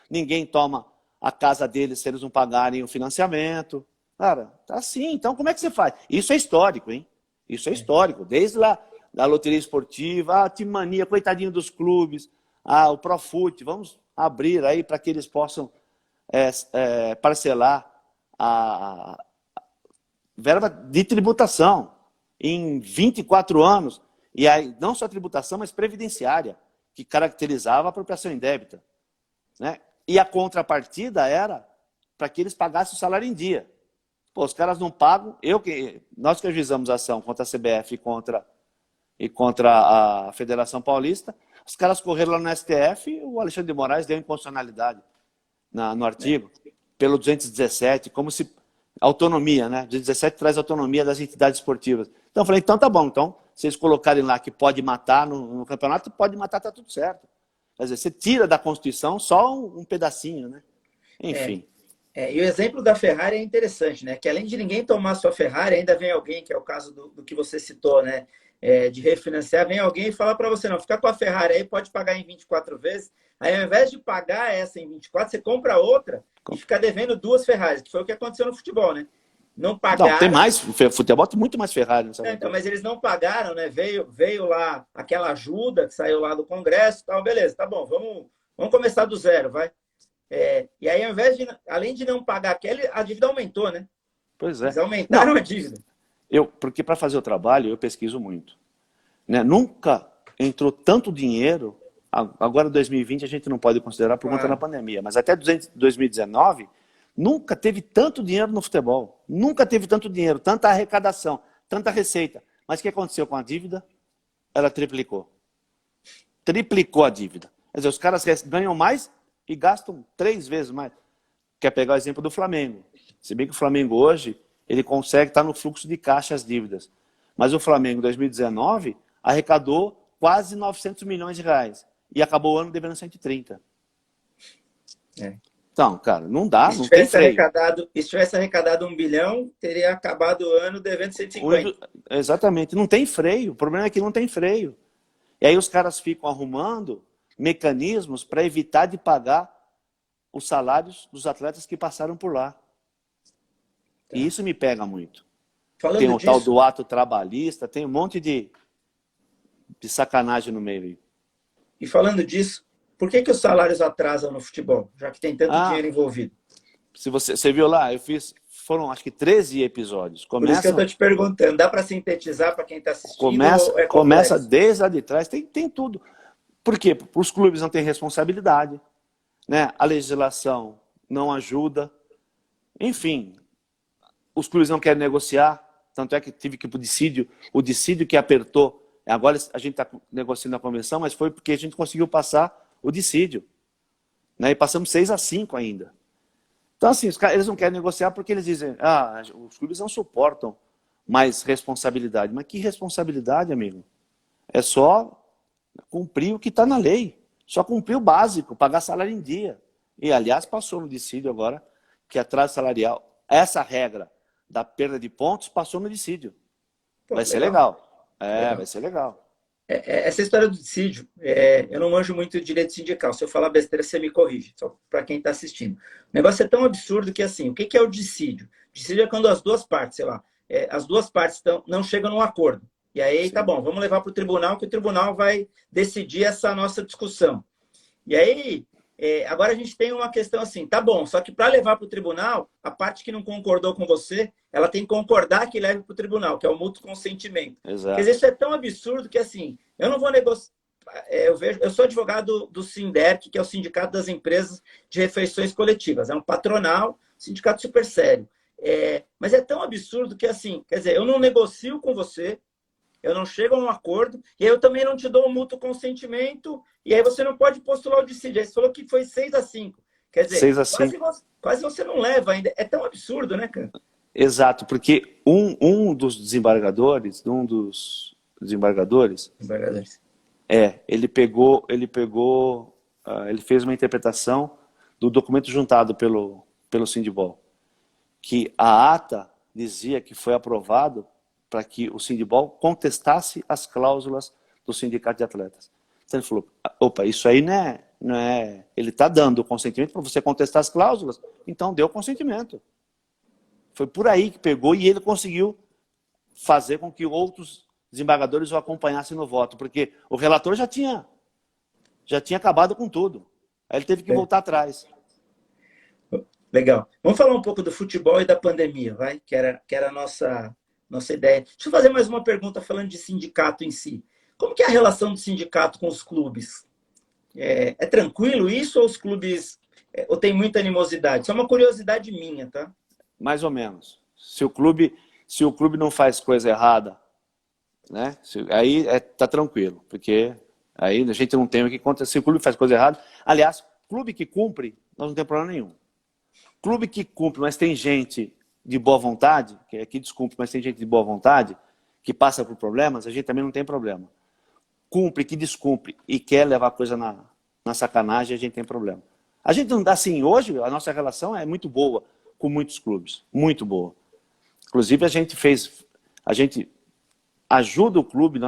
ninguém toma a casa deles se eles não pagarem o financiamento. Cara, tá assim. Então, como é que você faz? Isso é histórico, hein? Isso é histórico. Desde lá da loteria esportiva, a Timania, coitadinho dos clubes, o Profut, vamos abrir aí para que eles possam parcelar a verba de tributação em 24 anos. E aí, não só tributação, mas previdenciária, que caracterizava a apropriação indébita. Né? E a contrapartida era para que eles pagassem o salário em dia. Pô, os caras não pagam. Nós que ajuizamos a ação contra a CBF e contra a Federação Paulista, os caras correram lá no STF e o Alexandre de Moraes deu inconstitucionalidade no artigo, pelo 217, como se... Autonomia, né? 217 traz autonomia das entidades esportivas. Então eu falei, então tá bom, então se eles colocarem lá que pode matar no campeonato, pode matar, tá tudo certo. Quer dizer, você tira da Constituição só um pedacinho, né? Enfim. E o exemplo da Ferrari é interessante, né? Que além de ninguém tomar sua Ferrari, ainda vem alguém, que é o caso do que você citou, né? De refinanciar, vem alguém e fala para você, não, fica com a Ferrari aí, pode pagar em 24 vezes. Aí, ao invés de pagar essa em 24, você compra outra e fica devendo 2 Ferraris, que foi o que aconteceu no futebol, né? Não pagaram. Não, tem mais, futebol tem muito mais Ferrari. Então, mas eles não pagaram, né? Veio lá aquela ajuda que saiu lá do Congresso, tal, beleza, tá bom, vamos começar do zero, vai. E aí, ao invés além de não pagar aquela, a dívida aumentou, né? Pois é. Eles aumentaram a dívida. Porque para fazer o trabalho, eu pesquiso muito. Né? Nunca entrou tanto dinheiro, agora 2020 a gente não pode considerar por conta da pandemia, mas até 2019, nunca teve tanto dinheiro no futebol. Nunca teve tanto dinheiro, tanta arrecadação, tanta receita. Mas o que aconteceu com a dívida? Ela triplicou. Triplicou a dívida. Quer dizer, os caras ganham mais e gastam 3 vezes mais. Quer pegar o exemplo do Flamengo. Se bem que o Flamengo hoje, ele consegue estar no fluxo de caixa as dívidas. Mas o Flamengo, em 2019, arrecadou quase 900 milhões de reais. E acabou o ano devendo 130. Então, cara, não dá, E se não tem tivesse freio. arrecadado, e se tivesse arrecadado 1 bilhão, teria acabado o ano devendo 150. Exatamente, não tem freio. O problema é que não tem freio. E aí os caras ficam arrumando mecanismos para evitar de pagar os salários dos atletas que passaram por lá. E Tá. isso me pega muito. Tem Falando o tal disso, do ato trabalhista, tem um monte de sacanagem no meio aí. e falando disso, por que os salários atrasam no futebol, já que tem tanto Ah, dinheiro envolvido? se você viu lá, foram acho que 13 episódios. Por isso que eu estou te perguntando, dá para sintetizar para quem está assistindo ou é Começa complexo? desde lá de trás, tem tudo. Por quê? Os clubes não têm responsabilidade, né? A legislação não ajuda. Enfim, os clubes não querem negociar, tanto é que tive que ir para o dissídio que apertou. Agora a gente está negociando a convenção, mas foi porque a gente conseguiu passar o dissídio. Né? E passamos 6-5 ainda. Então, assim, eles não querem negociar porque eles dizem, os clubes não suportam mais responsabilidade. Mas que responsabilidade, amigo? É só cumprir o que está na lei. Só cumprir o básico, pagar salário em dia. E, aliás, passou no dissídio agora que atraso salarial, essa regra da perda de pontos passou no dissídio. Pô, Vai ser legal, legal. legal. Vai ser legal. Essa história do dissídio, eu não manjo muito de direito sindical. Se eu falar besteira, você me corrige, só para quem está assistindo. O negócio é tão absurdo que, assim, o que é o dissídio? Dissídio é quando as duas partes, sei lá, as duas partes não chegam num acordo. E aí, tá Sim. bom, vamos levar para o tribunal, que o tribunal vai decidir essa nossa discussão. E aí, agora a gente tem uma questão assim, tá bom, só que para levar para o tribunal, a parte que não concordou com você, ela tem que concordar que leve para o tribunal, que é o mútuo consentimento. Quer dizer, Exato. isso é tão absurdo que assim, eu não vou negociar. Eu sou advogado do Sinderc, que é o Sindicato das Empresas de Refeições Coletivas. É um patronal, sindicato super sério. Mas é tão absurdo que assim, quer dizer, eu não negocio com você, eu não chego a um acordo, e aí eu também não te dou um mútuo consentimento, e aí você não pode postular o dissídio. Aí você falou que foi 6-5. Quer dizer, 6-5. quase você não leva ainda. É tão absurdo, né, cara? Exato, porque um dos desembargadores, Embargadores. ele fez uma interpretação do documento juntado pelo Sindibol, que a ata dizia que foi aprovado para que o Sindibol contestasse as cláusulas do sindicato de atletas. Então ele falou, opa, isso aí não é ele está dando o consentimento para você contestar as cláusulas, então deu o consentimento. Foi por aí que pegou e ele conseguiu fazer com que outros desembargadores o acompanhassem no voto, porque o relator já tinha acabado com tudo. Aí ele teve que voltar atrás. Legal. Vamos falar um pouco do futebol e da pandemia, vai? Que era a nossa ideia. Deixa eu fazer mais uma pergunta falando de sindicato em si. Como que é a relação do sindicato com os clubes? É tranquilo isso ou os clubes ou tem muita animosidade? Isso é uma curiosidade minha, tá? Mais ou menos. Se o clube não faz coisa errada, né? Aí tá tranquilo, porque aí a gente não tem o que acontecer. Se o clube faz coisa errada, aliás, clube que cumpre, nós não tem problema nenhum. Clube que cumpre, mas tem gente de boa vontade, que descumpre, mas tem gente de boa vontade, que passa por problemas, a gente também não tem problema. Cumpre, que descumpre e quer levar a coisa na sacanagem, a gente tem problema. A gente não dá assim, hoje a nossa relação é muito boa com muitos clubes, muito boa. Inclusive a gente ajuda o clube,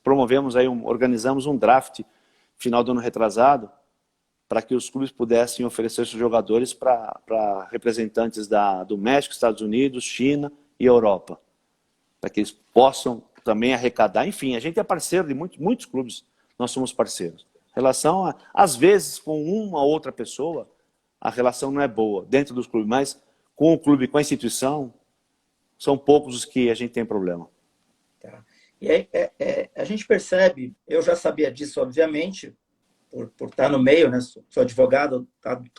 promovemos aí, organizamos um draft final do ano retrasado, para que os clubes pudessem oferecer seus jogadores para representantes do México, Estados Unidos, China e Europa, para que eles possam também arrecadar. Enfim, a gente é parceiro de muitos clubes, nós somos parceiros. Relação, às vezes, com uma ou outra pessoa, a relação não é boa dentro dos clubes, mas com o clube, com a instituição, são poucos os que a gente tem problema. Tá. E aí, a gente percebe, eu já sabia disso, obviamente, por estar no meio, né? Sou advogado,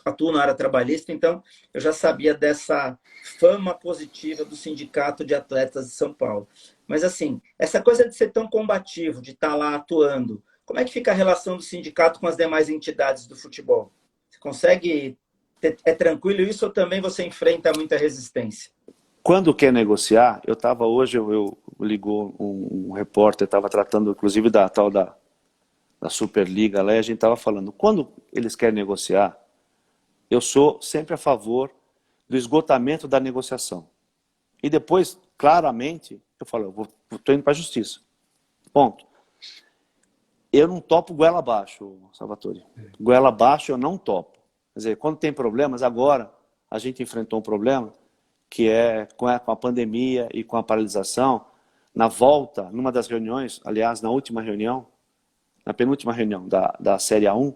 atuo na área trabalhista, então eu já sabia dessa fama positiva do Sindicato de Atletas de São Paulo. Mas, assim, essa coisa de ser tão combativo, de estar lá atuando, como é que fica a relação do sindicato com as demais entidades do futebol? Você consegue... É tranquilo isso ou também você enfrenta muita resistência? Quando quer negociar, hoje eu ligou um repórter, estava tratando inclusive da tal da Superliga lá, e a gente estava falando, quando eles querem negociar, eu sou sempre a favor do esgotamento da negociação. E depois, claramente, eu falo, eu estou indo para a justiça. Ponto. Eu não topo goela abaixo, Salvatore. Goela abaixo eu não topo. Quer dizer, quando tem problemas, agora a gente enfrentou um problema que é com a pandemia e com a paralisação. Na volta, numa das reuniões, aliás, na última reunião, na penúltima reunião da Série A1,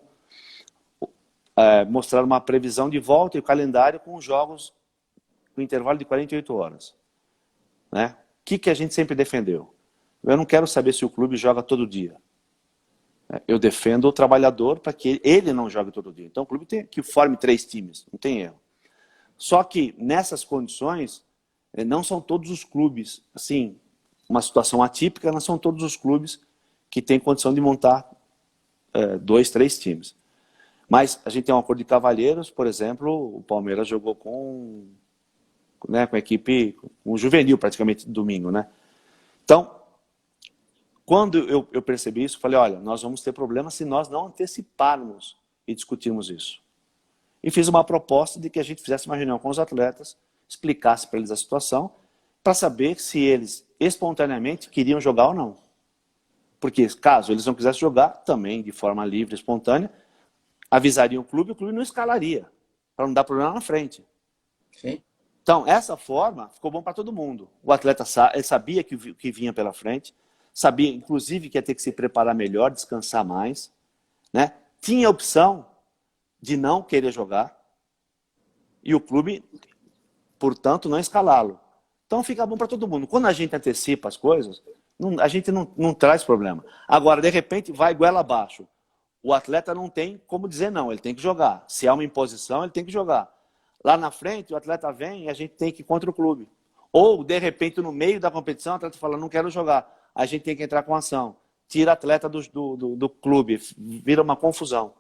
mostraram uma previsão de volta e o calendário com os jogos com intervalo de 48 horas. Né? O que a gente sempre defendeu? Eu não quero saber se o clube joga todo dia. Eu defendo o trabalhador para que ele não jogue todo dia. Então o clube tem que forme 3 times, não tem erro. Só que nessas condições, não são todos os clubes, assim, uma situação atípica, não são todos os clubes que têm condição de montar 2, 3 times. Mas a gente tem um acordo de cavalheiros, por exemplo, o Palmeiras jogou com a equipe, com o juvenil praticamente domingo, né? Então, quando eu percebi isso, falei, olha, nós vamos ter problemas se nós não anteciparmos e discutirmos isso. E fiz uma proposta de que a gente fizesse uma reunião com os atletas, explicasse para eles a situação, para saber se eles espontaneamente queriam jogar ou não. Porque caso eles não quisessem jogar, também de forma livre, espontânea, avisariam o clube não escalaria, para não dar problema na frente. Sim. Então, essa forma ficou bom para todo mundo. O atleta ele sabia que vinha pela frente, sabia, inclusive, que ia ter que se preparar melhor, descansar mais, né? Tinha a opção de não querer jogar e o clube, portanto, não escalá-lo. Então, fica bom para todo mundo. Quando a gente antecipa as coisas, a gente não traz problema. Agora, de repente, vai goela abaixo. O atleta não tem como dizer não, ele tem que jogar. Se há uma imposição, ele tem que jogar. Lá na frente, o atleta vem e a gente tem que ir contra o clube. Ou, de repente, no meio da competição, o atleta fala, não quero jogar. A gente tem que entrar com ação. Tira o atleta do clube, vira uma confusão.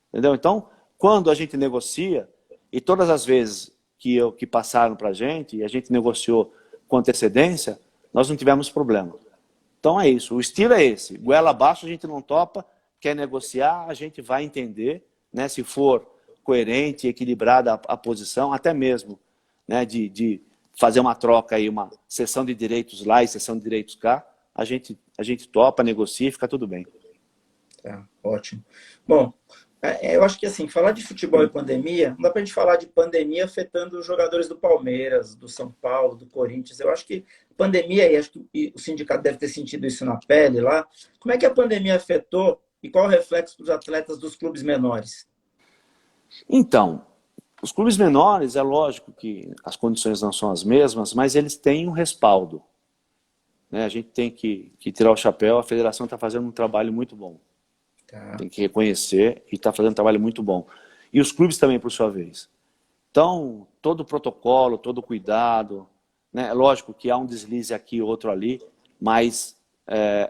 Entendeu? Então, quando a gente negocia, e todas as vezes que passaram para a gente, e a gente negociou com antecedência, nós não tivemos problema. Então é isso, o estilo é esse. Goela abaixo a gente não topa, quer negociar, a gente vai entender, né, se for coerente, equilibrada a posição, até mesmo, né, de fazer uma troca aí, uma cessão de direitos lá e cessão de direitos cá, a gente topa, negocia e fica tudo bem. Tá, ótimo. Bom, eu acho que assim, falar de futebol e pandemia, não dá pra gente falar de pandemia afetando os jogadores do Palmeiras, do São Paulo, do Corinthians. Eu acho que pandemia, e acho que o sindicato deve ter sentido isso na pele lá. Como é que a pandemia afetou e qual o reflexo para os atletas dos clubes menores? Então, os clubes menores, é lógico que as condições não são as mesmas, mas eles têm um respaldo. Né? A gente tem que tirar o chapéu, a federação está fazendo um trabalho muito bom. Tá. Tem que reconhecer e está fazendo um trabalho muito bom. E os clubes também, por sua vez. Então, todo o protocolo, todo o cuidado, né? É lógico que há um deslize aqui, outro ali, mas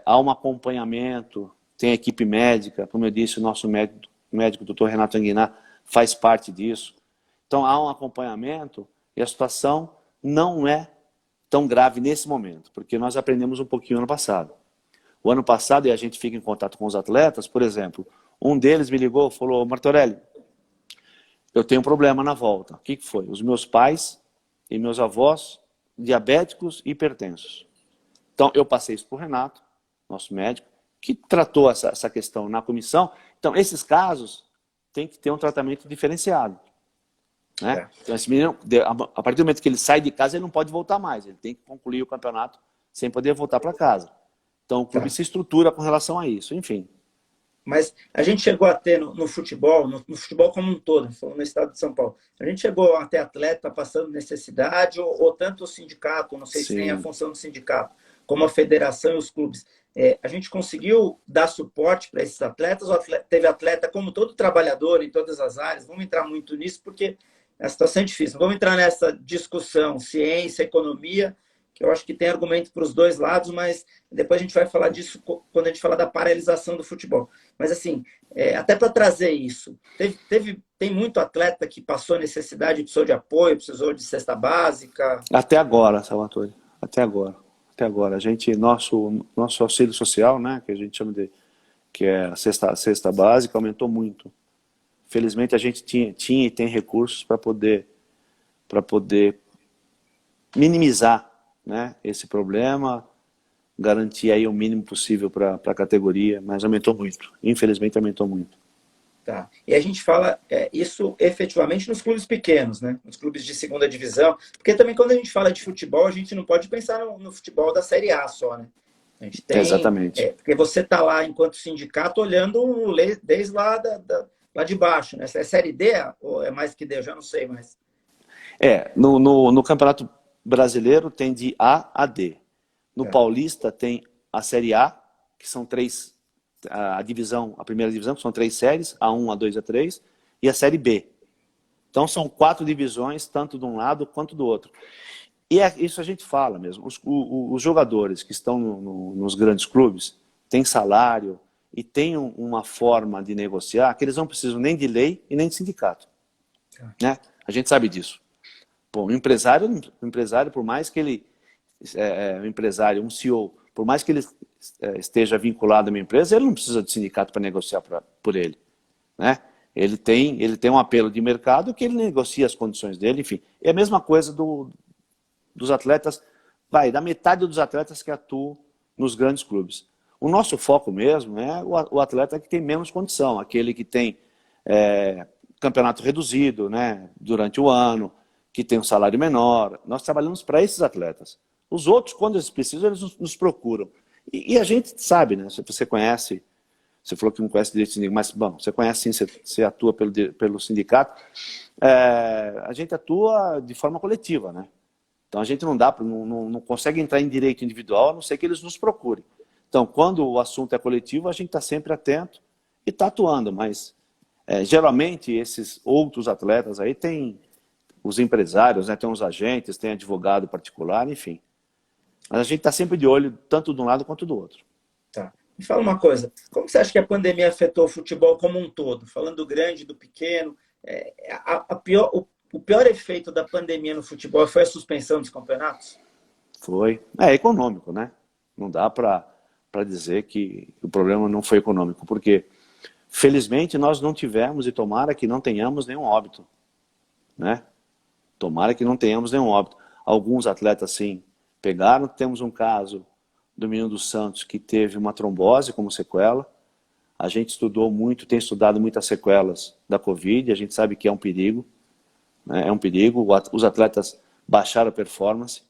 há um acompanhamento, tem a equipe médica, como eu disse, o nosso médico doutor Renato Anguinar, faz parte disso. Então, há um acompanhamento e a situação não é tão grave nesse momento, porque nós aprendemos um pouquinho ano passado. O ano passado, e a gente fica em contato com os atletas, por exemplo, um deles me ligou e falou, Martorelli, eu tenho um problema na volta. O que foi? Os meus pais e meus avós, diabéticos e hipertensos. Então, eu passei isso para o Renato, nosso médico, que tratou essa questão na comissão. Então, esses casos têm que ter um tratamento diferenciado. Né? Então, esse menino, a partir do momento que ele sai de casa, ele não pode voltar mais. Ele tem que concluir o campeonato sem poder voltar para casa. Então, o clube se estrutura com relação a isso, enfim. Mas a gente chegou a ter no futebol, no futebol como um todo, falando no estado de São Paulo, a gente chegou a ter atleta passando necessidade, ou tanto o sindicato, não sei se tem a função do sindicato, como a federação e os clubes. A gente conseguiu dar suporte para esses atletas, ou teve atleta, como todo trabalhador em todas as áreas, vamos entrar muito nisso, porque a situação é difícil. Vamos entrar nessa discussão, ciência, economia, que eu acho que tem argumento para os dois lados, mas depois a gente vai falar disso quando a gente falar da paralisação do futebol. Mas assim, até para trazer isso, tem muito atleta que passou necessidade, precisou de apoio, precisou de cesta básica? Até agora, Salvatore, até agora. Até agora. Nosso auxílio social, né, que a gente chama que é a cesta básica, aumentou muito. Felizmente a gente tinha e tem recursos para poder minimizar, né, esse problema, garantir aí o mínimo possível para a categoria, mas aumentou muito. Infelizmente aumentou muito. Tá. E a gente fala isso efetivamente nos clubes pequenos, né? Nos clubes de segunda divisão. Porque também quando a gente fala de futebol, a gente não pode pensar no futebol da Série A só, né? A gente tem. Exatamente. Porque você está lá enquanto sindicato olhando desde lá de baixo, né? É Série D ou é mais que D? Eu já não sei mais. No Campeonato Brasileiro tem de A a D. No Paulista tem a Série A, que são a primeira divisão, que são 3 séries, A1, A2, A3, e a Série B. Então são 4 divisões, tanto de um lado quanto do outro. E isso a gente fala mesmo. Os jogadores que estão nos grandes clubes têm salário e têm uma forma de negociar que eles não precisam nem de lei e nem de sindicato. Né? A gente sabe disso. Bom, o empresário, por mais que ele... um CEO, por mais que ele esteja vinculado a uma empresa, ele não precisa de sindicato para negociar por ele. Né? Ele tem um apelo de mercado que ele negocia as condições dele, enfim. É a mesma coisa dos atletas, da metade dos atletas que atuam nos grandes clubes. O nosso foco mesmo é o atleta que tem menos condição, aquele que tem campeonato reduzido, né, durante o ano, que tem um salário menor. Nós trabalhamos para esses atletas. Os outros, quando eles precisam, eles nos procuram. E a gente sabe, né? Você conhece, você falou que não conhece direito sindicato, mas, bom, você conhece sim, você atua pelo sindicato. A gente atua de forma coletiva, né? Então a gente não consegue entrar em direito individual, a não ser que eles nos procurem. Então, quando o assunto é coletivo, a gente está sempre atento e está atuando, mas geralmente esses outros atletas aí têm os empresários, né? Tem os agentes, tem advogado particular, enfim. Mas a gente está sempre de olho, tanto de um lado quanto do outro. Tá. Me fala uma coisa, como você acha que a pandemia afetou o futebol como um todo? Falando do grande, do pequeno, o pior efeito da pandemia no futebol foi a suspensão dos campeonatos? Foi. É econômico, né? Não dá para dizer que o problema não foi econômico, porque felizmente nós não tivemos e tomara que não tenhamos nenhum óbito, né? Tomara que não tenhamos nenhum óbito. Alguns atletas, sim, pegaram. Temos um caso do menino dos Santos que teve uma trombose como sequela. A gente estudou muito, tem estudado muitas sequelas da Covid. A gente sabe que é um perigo, né? É um perigo. Os atletas baixaram a performance.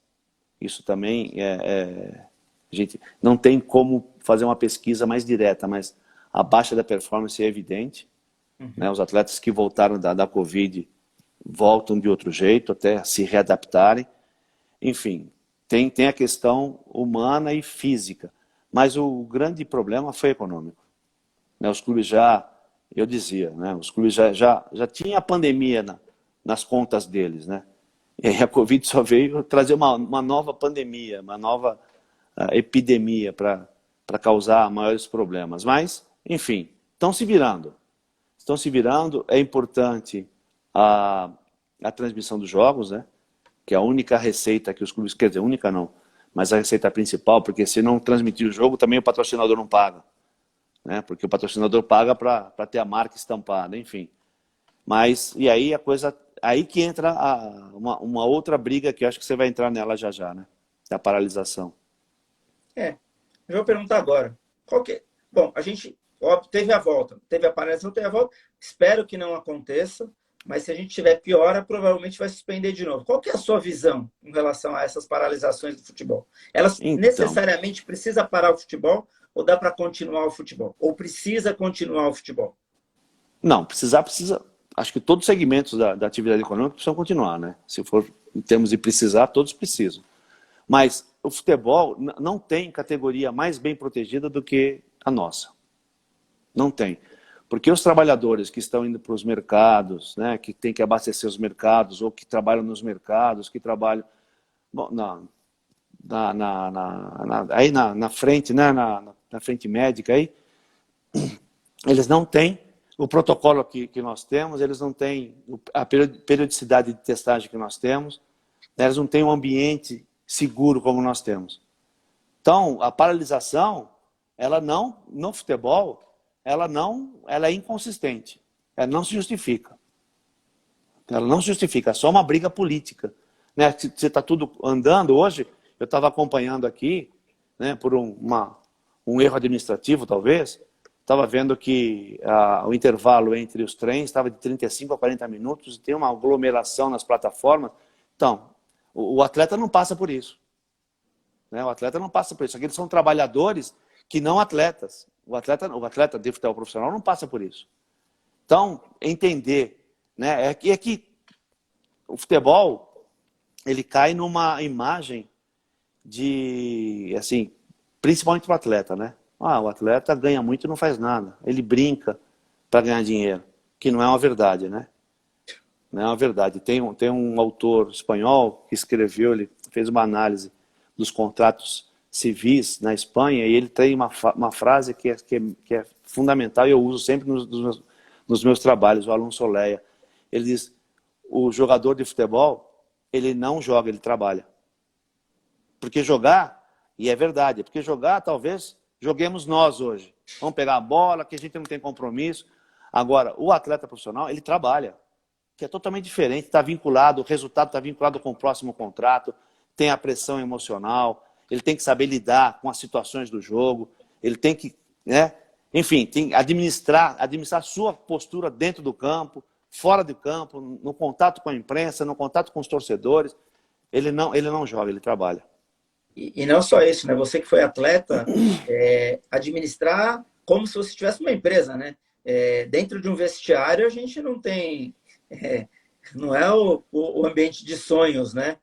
Isso também a gente não tem como fazer uma pesquisa mais direta, mas a baixa da performance é evidente. Né? Os atletas que voltaram da Covid voltam de outro jeito, até se readaptarem. Enfim, tem a questão humana e física, mas o grande problema foi econômico. Né? Os clubes eu dizia, né? Os clubes já tinham a pandemia nas contas deles, né? E aí a Covid só veio trazer uma nova pandemia, uma nova epidemia para causar maiores problemas. Mas, enfim, estão se virando. Estão se virando, é importante a transmissão dos jogos, né? Que é a única receita que os clubes, quer dizer, única não, mas a receita principal, porque se não transmitir o jogo, também o patrocinador não paga, né? Porque o patrocinador paga para ter a marca estampada, enfim. Mas, e aí aí que entra uma outra briga que eu acho que você vai entrar nela já, né? Da paralisação. Eu vou perguntar agora. Bom, a gente, óbvio, teve a volta, teve a paralisação, teve a volta. Espero que não aconteça. Mas se a gente tiver piora, provavelmente vai suspender de novo. Qual que é a sua visão em relação a essas paralisações do futebol? Elas necessariamente precisa parar o futebol ou dá para continuar o futebol? Ou precisa continuar o futebol? Não, precisa. Acho que todos os segmentos da atividade econômica precisam continuar, né? Se for em termos de precisar, todos precisam. Mas o futebol não tem categoria mais bem protegida do que a nossa. Não tem. Porque os trabalhadores que estão indo para os mercados, né, que tem que abastecer os mercados, ou que trabalham nos mercados, que trabalham aí na frente, né, na frente médica, aí, eles não têm o protocolo que nós temos, eles não têm a periodicidade de testagem que nós temos, né, eles não têm um ambiente seguro como nós temos. Então, a paralisação, ela não, no futebol, ela é inconsistente. não se justifica. Ela não se justifica, é só uma briga política. Né? Se está tudo andando hoje, eu estava acompanhando aqui, né, por um erro administrativo, talvez, estava vendo que o intervalo entre os trens estava de 35 a 40 minutos, e tem uma aglomeração nas plataformas. Então, o atleta não passa por isso. Né? O atleta não passa por isso. Aqueles são trabalhadores que não atletas. O atleta de futebol profissional não passa por isso. Então, entender, né, é que o futebol, ele cai numa imagem de, assim, principalmente para o atleta, né? O atleta ganha muito e não faz nada. Ele brinca para ganhar dinheiro, que não é uma verdade, né? Não é uma verdade. Tem um autor espanhol que escreveu, ele fez uma análise dos contratos civis na Espanha, e ele tem uma frase que é fundamental, e eu uso sempre nos meus trabalhos, o Alonso Leia. Ele diz: o jogador de futebol, ele não joga, ele trabalha. Porque jogar, e é verdade, porque jogar, talvez, joguemos nós hoje. Vamos pegar a bola, que a gente não tem compromisso. Agora, o atleta profissional, ele trabalha, que é totalmente diferente, está vinculado, o resultado está vinculado com o próximo contrato, tem a pressão emocional, ele tem que saber lidar com as situações do jogo, ele tem que, né, enfim, tem que administrar a sua postura dentro do campo, fora do campo, no contato com a imprensa, no contato com os torcedores. Ele não joga, ele trabalha. E não só isso, né? Você que foi atleta, administrar como se você tivesse uma empresa, né? Dentro de um vestiário, a gente não tem... não é o ambiente de sonhos, né?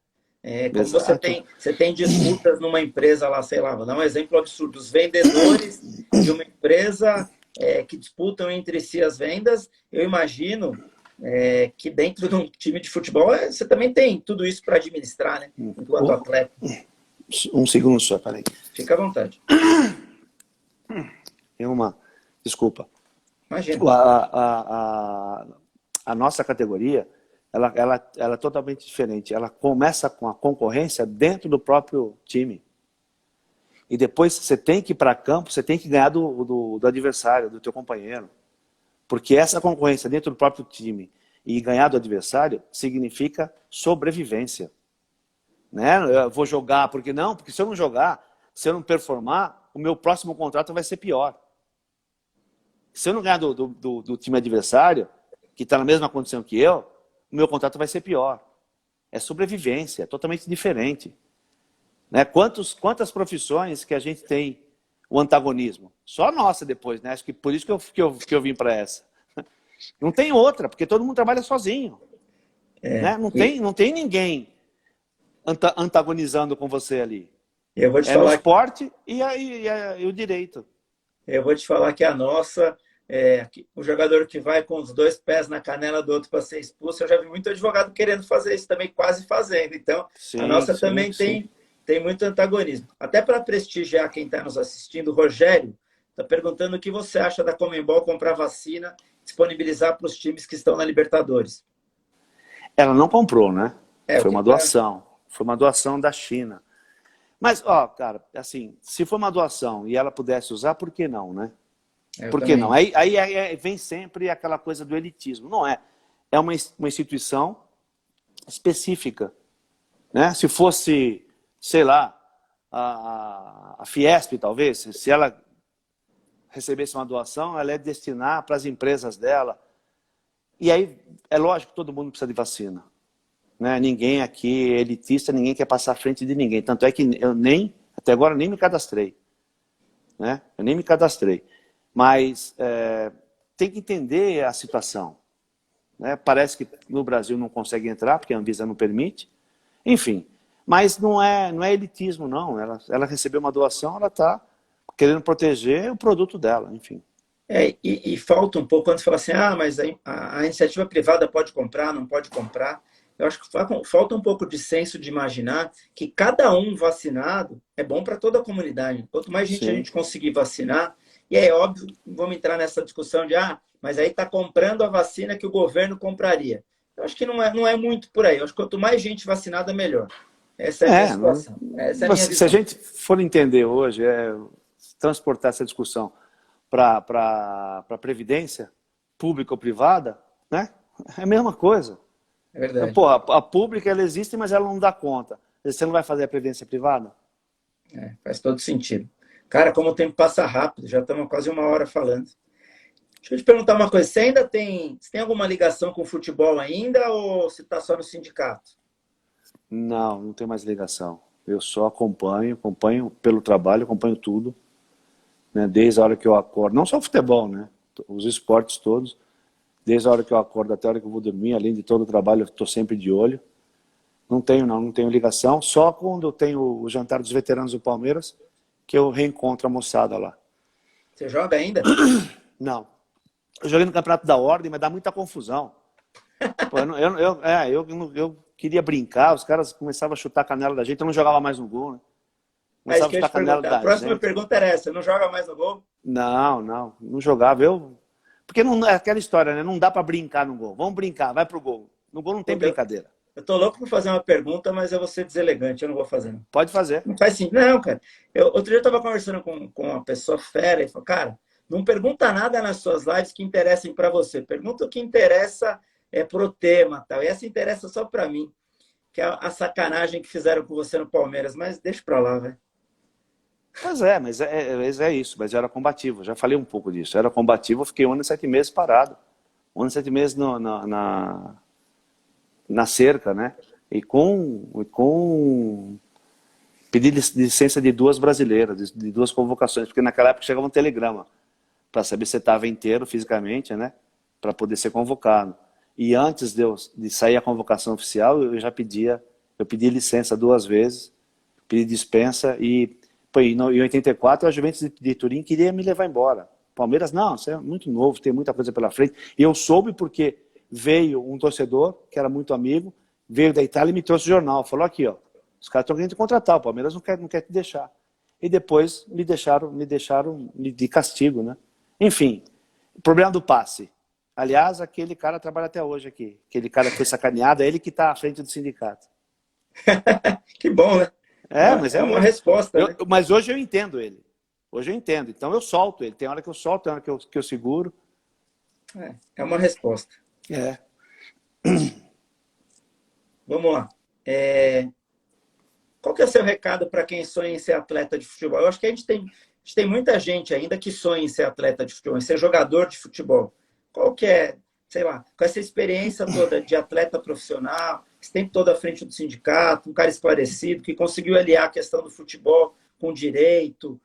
Como você tem disputas numa empresa lá, sei lá, vou dar um exemplo absurdo. Os vendedores de uma empresa que disputam entre si as vendas, eu imagino que dentro de um time de futebol você também tem tudo isso para administrar, né? Enquanto atleta. Um segundo só, peraí. Fica à vontade. Desculpa. Imagina. A nossa categoria, ela é totalmente diferente. Ela começa com a concorrência dentro do próprio time. E depois você tem que ir para campo, você tem que ganhar do adversário, do teu companheiro. Porque essa concorrência dentro do próprio time e ganhar do adversário significa sobrevivência. Né? Eu vou jogar, porque se eu não jogar, se eu não performar, o meu próximo contrato vai ser pior. Se eu não ganhar do time adversário, que está na mesma condição que eu, o meu contrato vai ser pior. É sobrevivência, é totalmente diferente. Né? Quantas profissões que a gente tem o antagonismo? Só a nossa depois, né? Acho que por isso que eu vim para essa. Não tem outra, porque todo mundo trabalha sozinho. Né? Não tem ninguém antagonizando com você ali. Eu vou te falar no esporte e o direito. Eu vou te falar que a nossa, o jogador que vai com os dois pés na canela do outro para ser expulso, eu já vi muito advogado querendo fazer isso também, quase fazendo. Então, a nossa também tem muito antagonismo. Até para prestigiar quem está nos assistindo, o Rogério está perguntando o que você acha da Conmebol comprar vacina, disponibilizar para os times que estão na Libertadores. Ela não comprou, né? Foi uma doação. Foi uma doação da China. Mas, cara, assim, se for uma doação e ela pudesse usar, por que não, né? Por que não? Aí vem sempre aquela coisa do elitismo. Não é. É uma instituição específica. Né? Se fosse, sei lá, a Fiesp, talvez, se ela recebesse uma doação, ela ia destinar para as empresas dela. E aí, é lógico que todo mundo precisa de vacina. Né? Ninguém aqui é elitista, ninguém quer passar à frente de ninguém. Tanto é que eu até agora nem me cadastrei. Né? Eu nem me cadastrei. Mas tem que entender a situação. Né? Parece que no Brasil não consegue entrar, porque a Anvisa não permite. Enfim, mas não é elitismo, não. Ela recebeu uma doação, ela está querendo proteger o produto dela, enfim. E falta um pouco, quando você fala assim, mas a iniciativa privada pode comprar, não pode comprar. Eu acho que falta um pouco de senso de imaginar que cada um vacinado é bom para toda a comunidade. Quanto mais gente a gente conseguir vacinar, e é óbvio, vamos entrar nessa discussão de, mas aí está comprando a vacina que o governo compraria. Eu acho que não é muito por aí. Eu acho que quanto mais gente vacinada, melhor. Essa é a minha situação. Essa é a minha visão. Se a gente for entender hoje, transportar essa discussão para a Previdência, pública ou privada, né? É a mesma coisa. É verdade. Pô, a pública ela existe, mas ela não dá conta. Você não vai fazer a previdência privada? Faz todo sentido. Cara, como o tempo passa rápido, já estamos quase 1 hora falando. Deixa eu te perguntar uma coisa, você tem alguma ligação com o futebol ainda ou você está só no sindicato? Não, não tem mais ligação. Eu só acompanho pelo trabalho, acompanho tudo, né? Desde a hora que eu acordo, não só o futebol, né? Os esportes todos, desde a hora que eu acordo até a hora que eu vou dormir, além de todo o trabalho, eu estou sempre de olho. Não tenho ligação, só quando eu tenho o jantar dos veteranos do Palmeiras, que eu reencontro a moçada lá. Você joga ainda? Não. Eu joguei no Campeonato da Ordem, mas dá muita confusão. Pô, eu queria brincar, os caras começavam a chutar a canela da gente, eu não jogava mais no gol, né? É isso Começava a que eu ia chutar te a canela perguntar. A da próxima gente. pergunta era essa, não joga mais no gol? Não jogava. Porque não é aquela história, né? Não dá pra brincar no gol. Vamos brincar, vai pro gol. No gol não tem brincadeira. Eu tô louco por fazer uma pergunta, mas eu vou ser deselegante, eu não vou fazer. Não, Pode fazer. não faz sentido. Não, cara. Outro dia eu tava conversando com uma pessoa fera e falou, cara, não pergunta nada nas suas lives que interessem para você. Pergunta o que interessa pro tema, tal. E essa interessa só para mim, que é a sacanagem que fizeram com você no Palmeiras. Mas deixa pra lá, velho. Pois é, mas é isso. Mas eu era combativo, já falei um pouco disso. Eu era combativo, eu fiquei 1 ano e 7 meses parado. 1 ano e 7 meses na cerca, né? E com pedido de licença de 2 brasileiras, de 2 convocações, porque naquela época chegava um telegrama para saber se você estava inteiro fisicamente, né? Para poder ser convocado. E antes de sair a convocação oficial, eu pedi licença 2 vezes, pedi dispensa e em 84 a Juventus de Turim queria me levar embora. Palmeiras, não, você é muito novo, tem muita coisa pela frente. E eu soube porque veio um torcedor, que era muito amigo, veio da Itália e me trouxe o jornal. Falou aqui, ó, os caras estão querendo te contratar, o Palmeiras não quer te deixar. E depois me deixaram de castigo, né? Enfim, problema do passe. Aliás, aquele cara trabalha até hoje aqui. Aquele cara que foi sacaneado, é ele que está à frente do sindicato. Que bom, né? Mas é uma resposta, né? Mas hoje eu entendo ele. Hoje eu entendo. Então eu solto ele. Tem hora que eu solto, tem hora que eu seguro. É uma resposta. Vamos lá. Qual que é o seu recado para quem sonha em ser atleta de futebol? Eu acho que a gente tem muita gente ainda que sonha em ser atleta de futebol, em ser jogador de futebol. Qual que é, sei lá, com essa experiência toda de atleta profissional, esse tempo todo à frente do sindicato, um cara esclarecido, que conseguiu aliar a questão do futebol com o direito,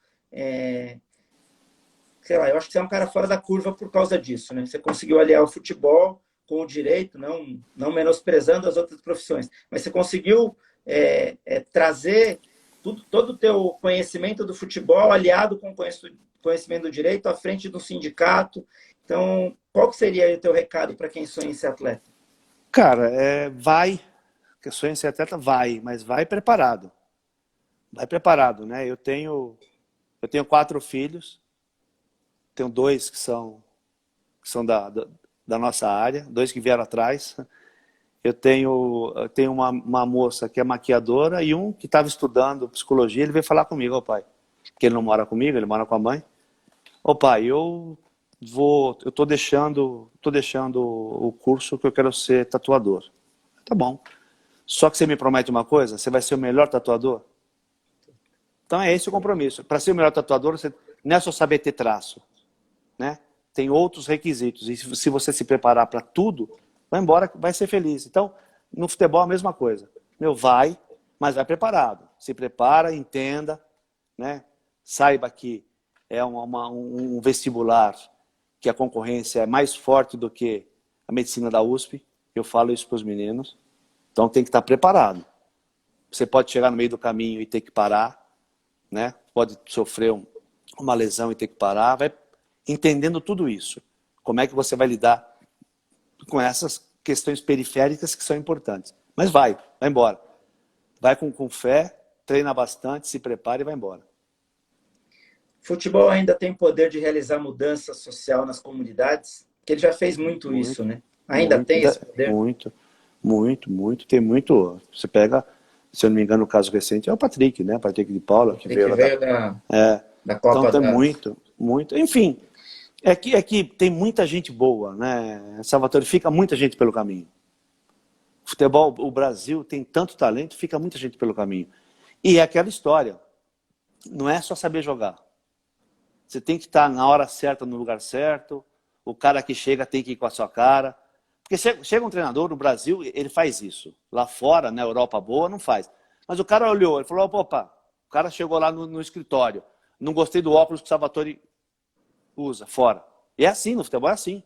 sei lá, eu acho que você é um cara fora da curva por causa disso, né? Você conseguiu aliar o futebol com o direito, não menosprezando as outras profissões, mas você conseguiu trazer todo o teu conhecimento do futebol aliado com o conhecimento do direito à frente do sindicato. Então, qual que seria o teu recado para quem sonha em ser atleta? Cara, quem sonha em ser atleta mas vai preparado. Vai preparado, né? Eu tenho 4 filhos, tenho 2 que são da nossa área, 2 que vieram atrás. Eu tenho uma moça que é maquiadora e um que estava estudando psicologia, ele veio falar comigo, pai, porque ele não mora comigo, ele mora com a mãe. Pai, eu tô deixando o curso que eu quero ser tatuador. Tá bom. Só que você me promete uma coisa, você vai ser o melhor tatuador? Então é esse o compromisso. Para ser o melhor tatuador, você não é só saber ter traço, né? Tem outros requisitos. E se você se preparar para tudo, vai embora, vai ser feliz. Então, no futebol a mesma coisa. Mas vai preparado. Se prepara, entenda, né? Saiba que é um vestibular, que a concorrência é mais forte do que a medicina da USP. Eu falo isso para os meninos. Então tem que estar preparado. Você pode chegar no meio do caminho e ter que parar, né? Pode sofrer uma lesão e ter que parar. Vai entendendo tudo isso. Como é que você vai lidar com essas questões periféricas que são importantes. Mas vai embora. Vai com fé, treina bastante, se prepara e vai embora. Futebol ainda tem poder de realizar mudança social nas comunidades? Porque ele já fez muito isso, né? Ainda tem esse poder? Muito. Tem muito. Você pega, se eu não me engano, o caso recente é o Patrick, né? Patrick de Paula. Que veio da Copa. Então tem muito. Enfim, É que tem muita gente boa, né? Salvatore, fica muita gente pelo caminho. O futebol, o Brasil tem tanto talento, fica muita gente pelo caminho. E é aquela história, não é só saber jogar. Você tem que estar na hora certa, no lugar certo, o cara que chega tem que ir com a sua cara. Porque chega um treinador no Brasil, ele faz isso. Lá fora, na Europa boa, não faz. Mas o cara olhou, ele falou, opa, o cara chegou lá no escritório, não gostei do óculos que o Salvatore usa, fora. E é assim, no futebol é assim.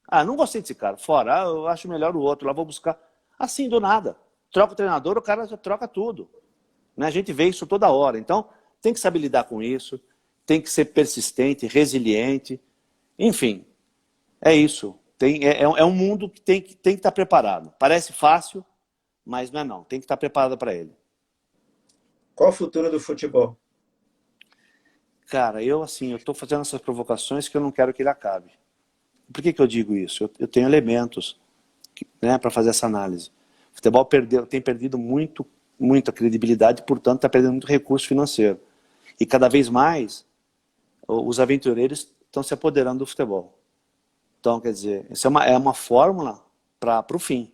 Ah, não gostei desse cara, fora. Ah, eu acho melhor o outro, lá vou buscar. Assim, do nada. Troca o treinador, o cara já troca tudo. Né? A gente vê isso toda hora. Então, tem que saber lidar com isso, tem que ser persistente, resiliente. Enfim, é isso. É um mundo que tem que estar preparado. Parece fácil, mas não é não. Tem que estar preparado para ele. Qual o futuro do futebol? Cara, eu estou fazendo essas provocações que eu não quero que ele acabe. Por que eu digo isso? Eu tenho elementos, né, para fazer essa análise. O futebol tem perdido muita credibilidade, portanto está perdendo muito recurso financeiro. E cada vez mais os aventureiros estão se apoderando do futebol. Então, quer dizer, isso é uma fórmula para o fim.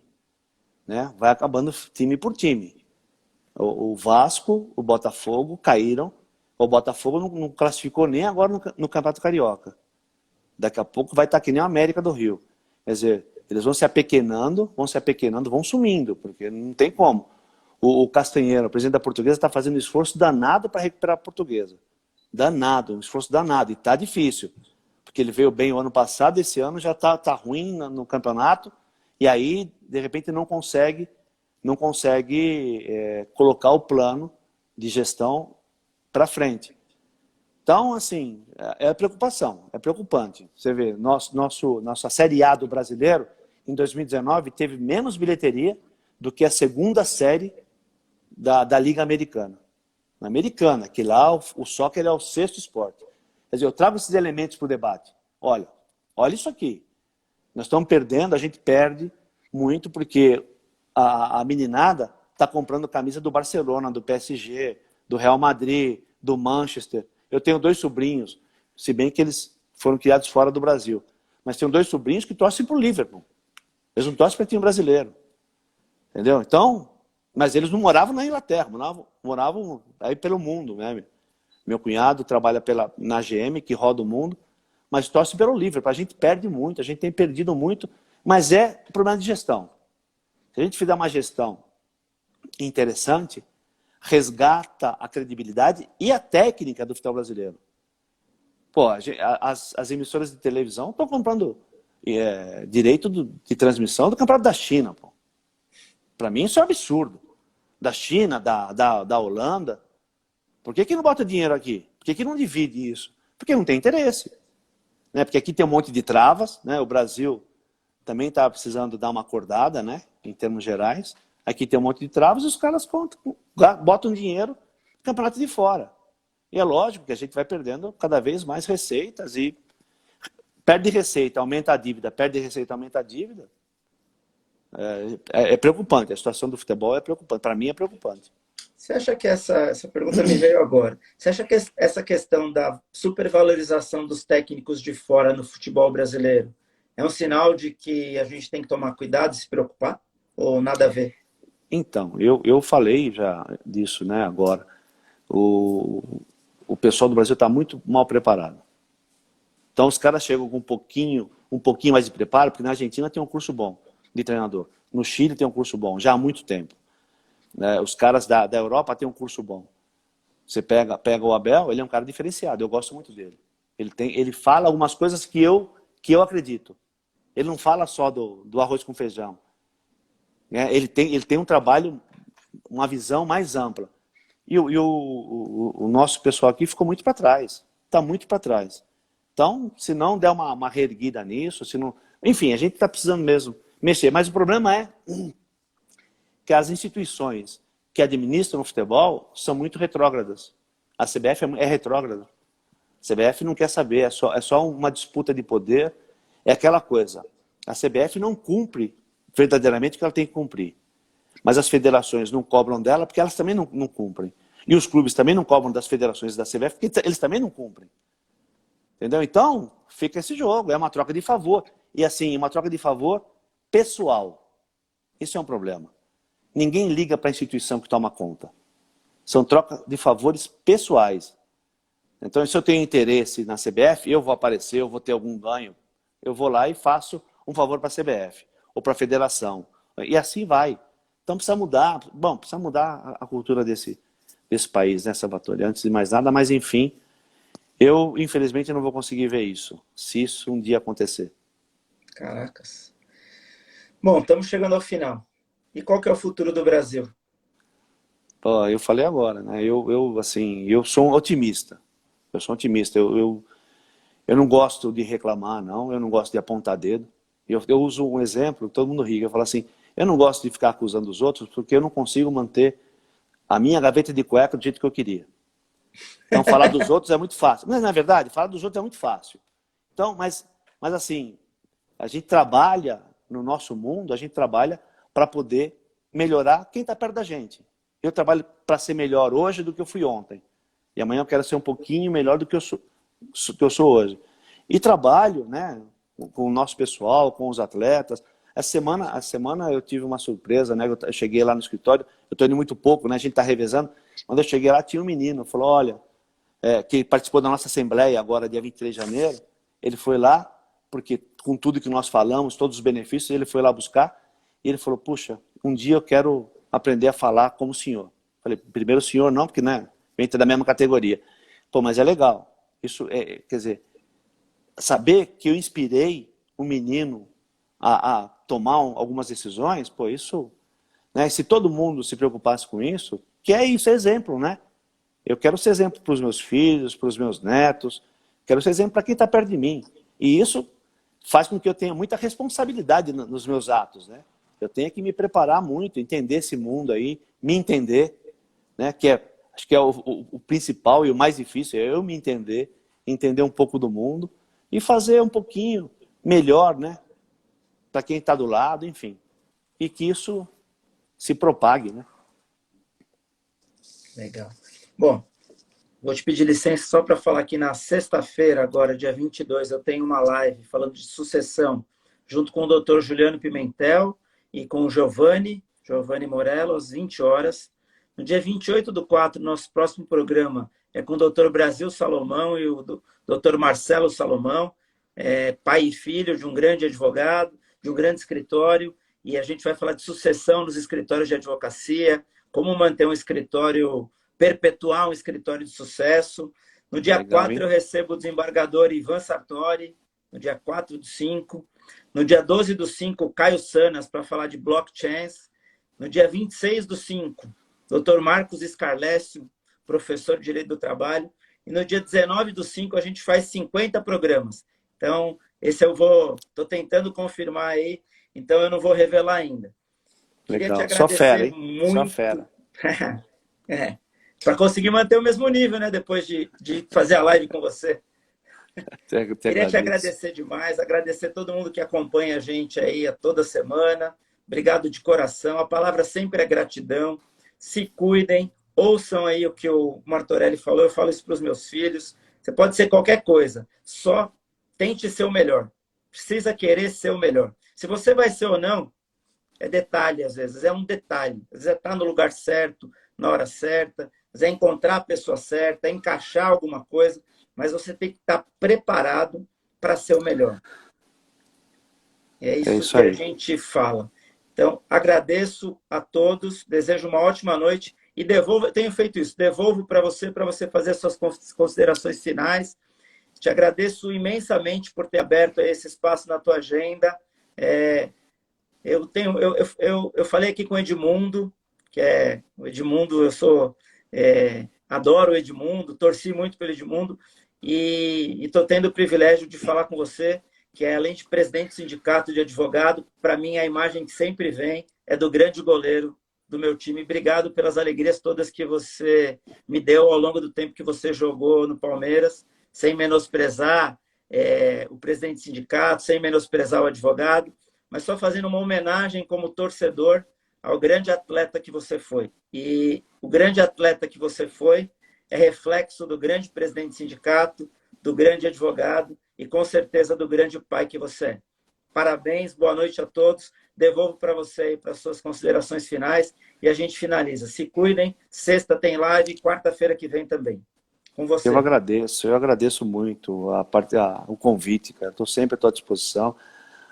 Né? Vai acabando time por time. O Vasco, o Botafogo caíram. O Botafogo não classificou nem agora no Campeonato Carioca. Daqui a pouco vai estar que nem a América do Rio. Quer dizer, eles vão se apequenando, vão sumindo, porque não tem como. O Castanheira, o presidente da Portuguesa, está fazendo um esforço danado para recuperar a Portuguesa. Danado, um esforço danado. E está difícil. Porque ele veio bem o ano passado, esse ano já está ruim no campeonato, e aí, de repente, não consegue colocar o plano de gestão para frente. Então, assim, é preocupação, é preocupante. Você vê, nossa Série A do brasileiro, em 2019, teve menos bilheteria do que a segunda série da Liga Americana. Na Americana, que lá o soccer é o sexto esporte. Quer dizer, eu trago esses elementos para o debate. Olha isso aqui. Nós estamos perdendo, a gente perde muito porque a meninada está comprando camisa do Barcelona, do PSG, do Real Madrid, do Manchester. Eu tenho 2 sobrinhos, se bem que eles foram criados fora do Brasil. Mas tenho 2 sobrinhos que torcem para o Liverpool. Eles não torcem para o time brasileiro. Entendeu? Então, mas eles não moravam na Inglaterra, moravam aí pelo mundo, né? Meu cunhado trabalha na GM, que roda o mundo, mas torce pelo Liverpool. A gente perde muito, a gente tem perdido muito, mas é problema de gestão. Se a gente fizer uma gestão interessante, resgata a credibilidade e a técnica do futebol brasileiro. Pô, as emissoras de televisão estão comprando direito de transmissão do campeonato da China. Para mim isso é um absurdo. Da China, da Holanda. Por que não bota dinheiro aqui? Por que não divide isso? Porque não tem interesse. Né? Porque aqui tem um monte de travas, né? O Brasil também está precisando dar uma acordada, né? Em termos gerais. Aqui tem um monte de travas e os caras botam dinheiro no campeonato de fora. E é lógico que a gente vai perdendo cada vez mais receitas e perde receita, aumenta a dívida, perde receita, aumenta a dívida. É preocupante, a situação do futebol é preocupante, para mim é preocupante. Você acha que essa pergunta me veio agora? Você acha que essa questão da supervalorização dos técnicos de fora no futebol brasileiro é um sinal de que a gente tem que tomar cuidado e se preocupar? Ou nada a ver? Então, eu falei já disso, né, agora. O pessoal do Brasil está muito mal preparado. Então os caras chegam com um pouquinho mais de preparo, porque na Argentina tem um curso bom de treinador. No Chile tem um curso bom, já há muito tempo. Os caras da Europa têm um curso bom. Você pega o Abel, ele é um cara diferenciado, eu gosto muito dele. Ele fala algumas coisas que eu acredito. Ele não fala só do arroz com feijão. Ele tem um trabalho, uma visão mais ampla. E o nosso pessoal aqui ficou muito para trás. Está muito para trás. Então, se não der uma reerguida nisso, enfim, a gente está precisando mesmo mexer. Mas o problema é que as instituições que administram o futebol são muito retrógradas. A CBF é retrógrada. A CBF não quer saber, é só uma disputa de poder. É aquela coisa. A CBF não cumpre verdadeiramente o que ela tem que cumprir. Mas as federações não cobram dela porque elas também não cumprem. E os clubes também não cobram das federações da CBF porque eles também não cumprem. Entendeu? Então, fica esse jogo, é uma troca de favor. E assim, uma troca de favor pessoal. Isso é um problema. Ninguém liga para a instituição que toma conta. São trocas de favores pessoais. Então, se eu tenho interesse na CBF, eu vou aparecer, eu vou ter algum ganho. Eu vou lá e faço um favor para a CBF ou para a federação. E assim vai. Então precisa mudar. Bom, precisa mudar a cultura desse país, né, Salvatore? Antes de mais nada, mas enfim, eu infelizmente não vou conseguir ver isso, se isso um dia acontecer. Caracas. Bom, estamos chegando ao final. E qual que é o futuro do Brasil? Pô, eu falei agora, né? Assim, eu sou um otimista. Eu sou um otimista. Eu não gosto de reclamar, não. Eu não gosto de apontar dedo. Eu uso um exemplo, todo mundo ri. Eu falo assim, eu não gosto de ficar acusando os outros porque eu não consigo manter a minha gaveta de cueca do jeito que eu queria. Então, falar dos outros é muito fácil. Mas, na verdade, falar dos outros é muito fácil. Então, mas assim, a gente trabalha no nosso mundo, a gente trabalha para poder melhorar quem está perto da gente. Eu trabalho para ser melhor hoje do que eu fui ontem. E amanhã eu quero ser um pouquinho melhor do que eu sou hoje. E trabalho, né, com o nosso pessoal, com os atletas. Essa semana eu tive uma surpresa, né? Eu cheguei lá no escritório, eu estou indo muito pouco, né? A gente está revezando. Quando eu cheguei lá, tinha um menino, falou, olha, que participou da nossa assembleia agora, dia 23 de janeiro. Ele foi lá, porque com tudo que nós falamos, todos os benefícios, ele foi lá buscar. E ele falou, puxa, um dia eu quero aprender a falar como o senhor. Falei, primeiro o senhor não, porque né, vem da mesma categoria. Pô, mas é legal. Isso quer dizer, saber que eu inspirei um menino a tomar algumas decisões, pô, isso, né, se todo mundo se preocupasse com isso, que é isso, é exemplo, né? Eu quero ser exemplo para os meus filhos, para os meus netos, quero ser exemplo para quem está perto de mim. E isso faz com que eu tenha muita responsabilidade nos meus atos, né? Eu tenho que me preparar muito, entender esse mundo aí, me entender, né? Acho que é o principal e o mais difícil, é eu me entender, entender um pouco do mundo e fazer um pouquinho melhor, né? Para quem está do lado, enfim. E que isso se propague, né? Legal. Bom, vou te pedir licença só para falar que na sexta-feira, agora, dia 22, eu tenho uma live falando de sucessão, junto com o Dr. Juliano Pimentel e com o Giovanni Morello, às 20 horas. No dia 28/4, nosso próximo programa é com o Dr. Brasil Salomão e o Dr. Marcelo Salomão, pai e filho de um grande advogado, de um grande escritório, e a gente vai falar de sucessão nos escritórios de advocacia, como manter um escritório, perpetuar um escritório de sucesso. No dia 4, eu recebo o desembargador Ivan Sartori, no dia 4/5. No dia 12/5, Caio Sanas, para falar de blockchains. No dia 26/5, Dr. Marcos Scarlésio, professor de Direito do Trabalho. E no dia 19/5, a gente faz 50 programas. Então, esse estou tentando confirmar aí, então eu não vou revelar ainda. Legal. Queria te agradecer, só fera, hein? Muito. Só fera. Para conseguir manter o mesmo nível, né? Depois de fazer a live com você. Queria te agradecer demais, agradecer todo mundo que acompanha a gente aí toda semana. Obrigado de coração. A palavra sempre é gratidão. Se cuidem, ouçam aí o que o Martorelli falou. Eu falo isso para os meus filhos. Você pode ser qualquer coisa, só tente ser o melhor. Precisa querer ser o melhor. Se você vai ser ou não, é detalhe às vezes, é um detalhe. Às vezes é estar no lugar certo, na hora certa, às vezes é encontrar a pessoa certa, é encaixar alguma coisa, mas você tem que estar preparado para ser o melhor. É isso que a gente fala. Então, agradeço a todos, desejo uma ótima noite e tenho feito isso, devolvo para você fazer suas considerações finais. Te agradeço imensamente por ter aberto esse espaço na tua agenda. Eu falei aqui com o Edmundo, o Edmundo, adoro o Edmundo, torci muito pelo Edmundo e estou tendo o privilégio de falar com você, que além de presidente do sindicato de advogado, para mim a imagem que sempre vem é do grande goleiro do meu time. Obrigado pelas alegrias todas que você me deu ao longo do tempo que você jogou no Palmeiras, sem menosprezar o presidente do sindicato, sem menosprezar o advogado, mas só fazendo uma homenagem como torcedor ao grande atleta que você foi. E o grande atleta que você foi é reflexo do grande presidente do sindicato, do grande advogado e, com certeza, do grande pai que você é. Parabéns, boa noite a todos. Devolvo para você e para suas considerações finais e a gente finaliza. Se cuidem, sexta tem live e quarta-feira que vem também. Com você. Eu agradeço muito o convite, cara. Estou sempre à tua disposição.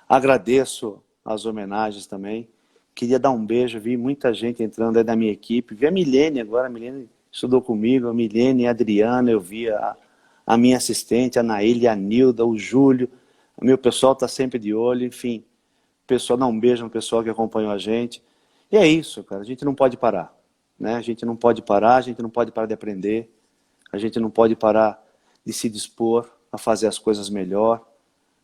Agradeço as homenagens também. Queria dar um beijo, vi muita gente entrando aí da minha equipe. Vi a Milene agora, a Milene estudou comigo, a Milene, a Adriana, eu vi a minha assistente, a Naília, a Nilda, o Júlio. O meu pessoal está sempre de olho, enfim. O pessoal dá um beijo no pessoal que acompanhou a gente. E é isso, cara. A gente não pode parar, né? A gente não pode parar, a gente não pode parar de aprender. A gente não pode parar de se dispor a fazer as coisas melhor,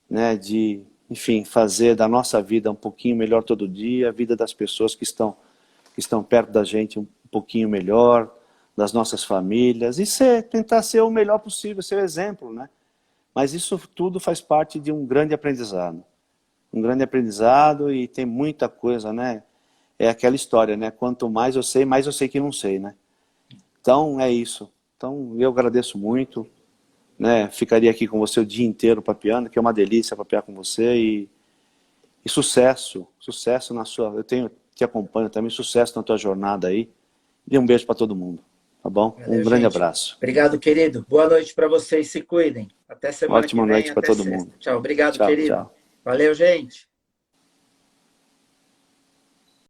né? De, enfim, fazer da nossa vida um pouquinho melhor todo dia, a vida das pessoas que estão perto da gente um pouquinho melhor, das nossas famílias, e tentar ser o melhor possível, ser o exemplo, né? Mas isso tudo faz parte de um grande aprendizado. Um grande aprendizado e tem muita coisa, né? É aquela história, né? Quanto mais eu sei que não sei, né? Então, é isso. Então, eu agradeço muito, né? Ficaria aqui com você o dia inteiro papeando, que é uma delícia papear com você e sucesso na sua... te acompanho também, sucesso na tua jornada aí. E um beijo para todo mundo, tá bom? Valeu, um grande gente. Abraço. Obrigado, querido. Boa noite para vocês, se cuidem. Até semana Ótima que vem, noite para até todo sexta. mundo. Tchau, obrigado, Tchau, querido. tchau. Valeu, gente.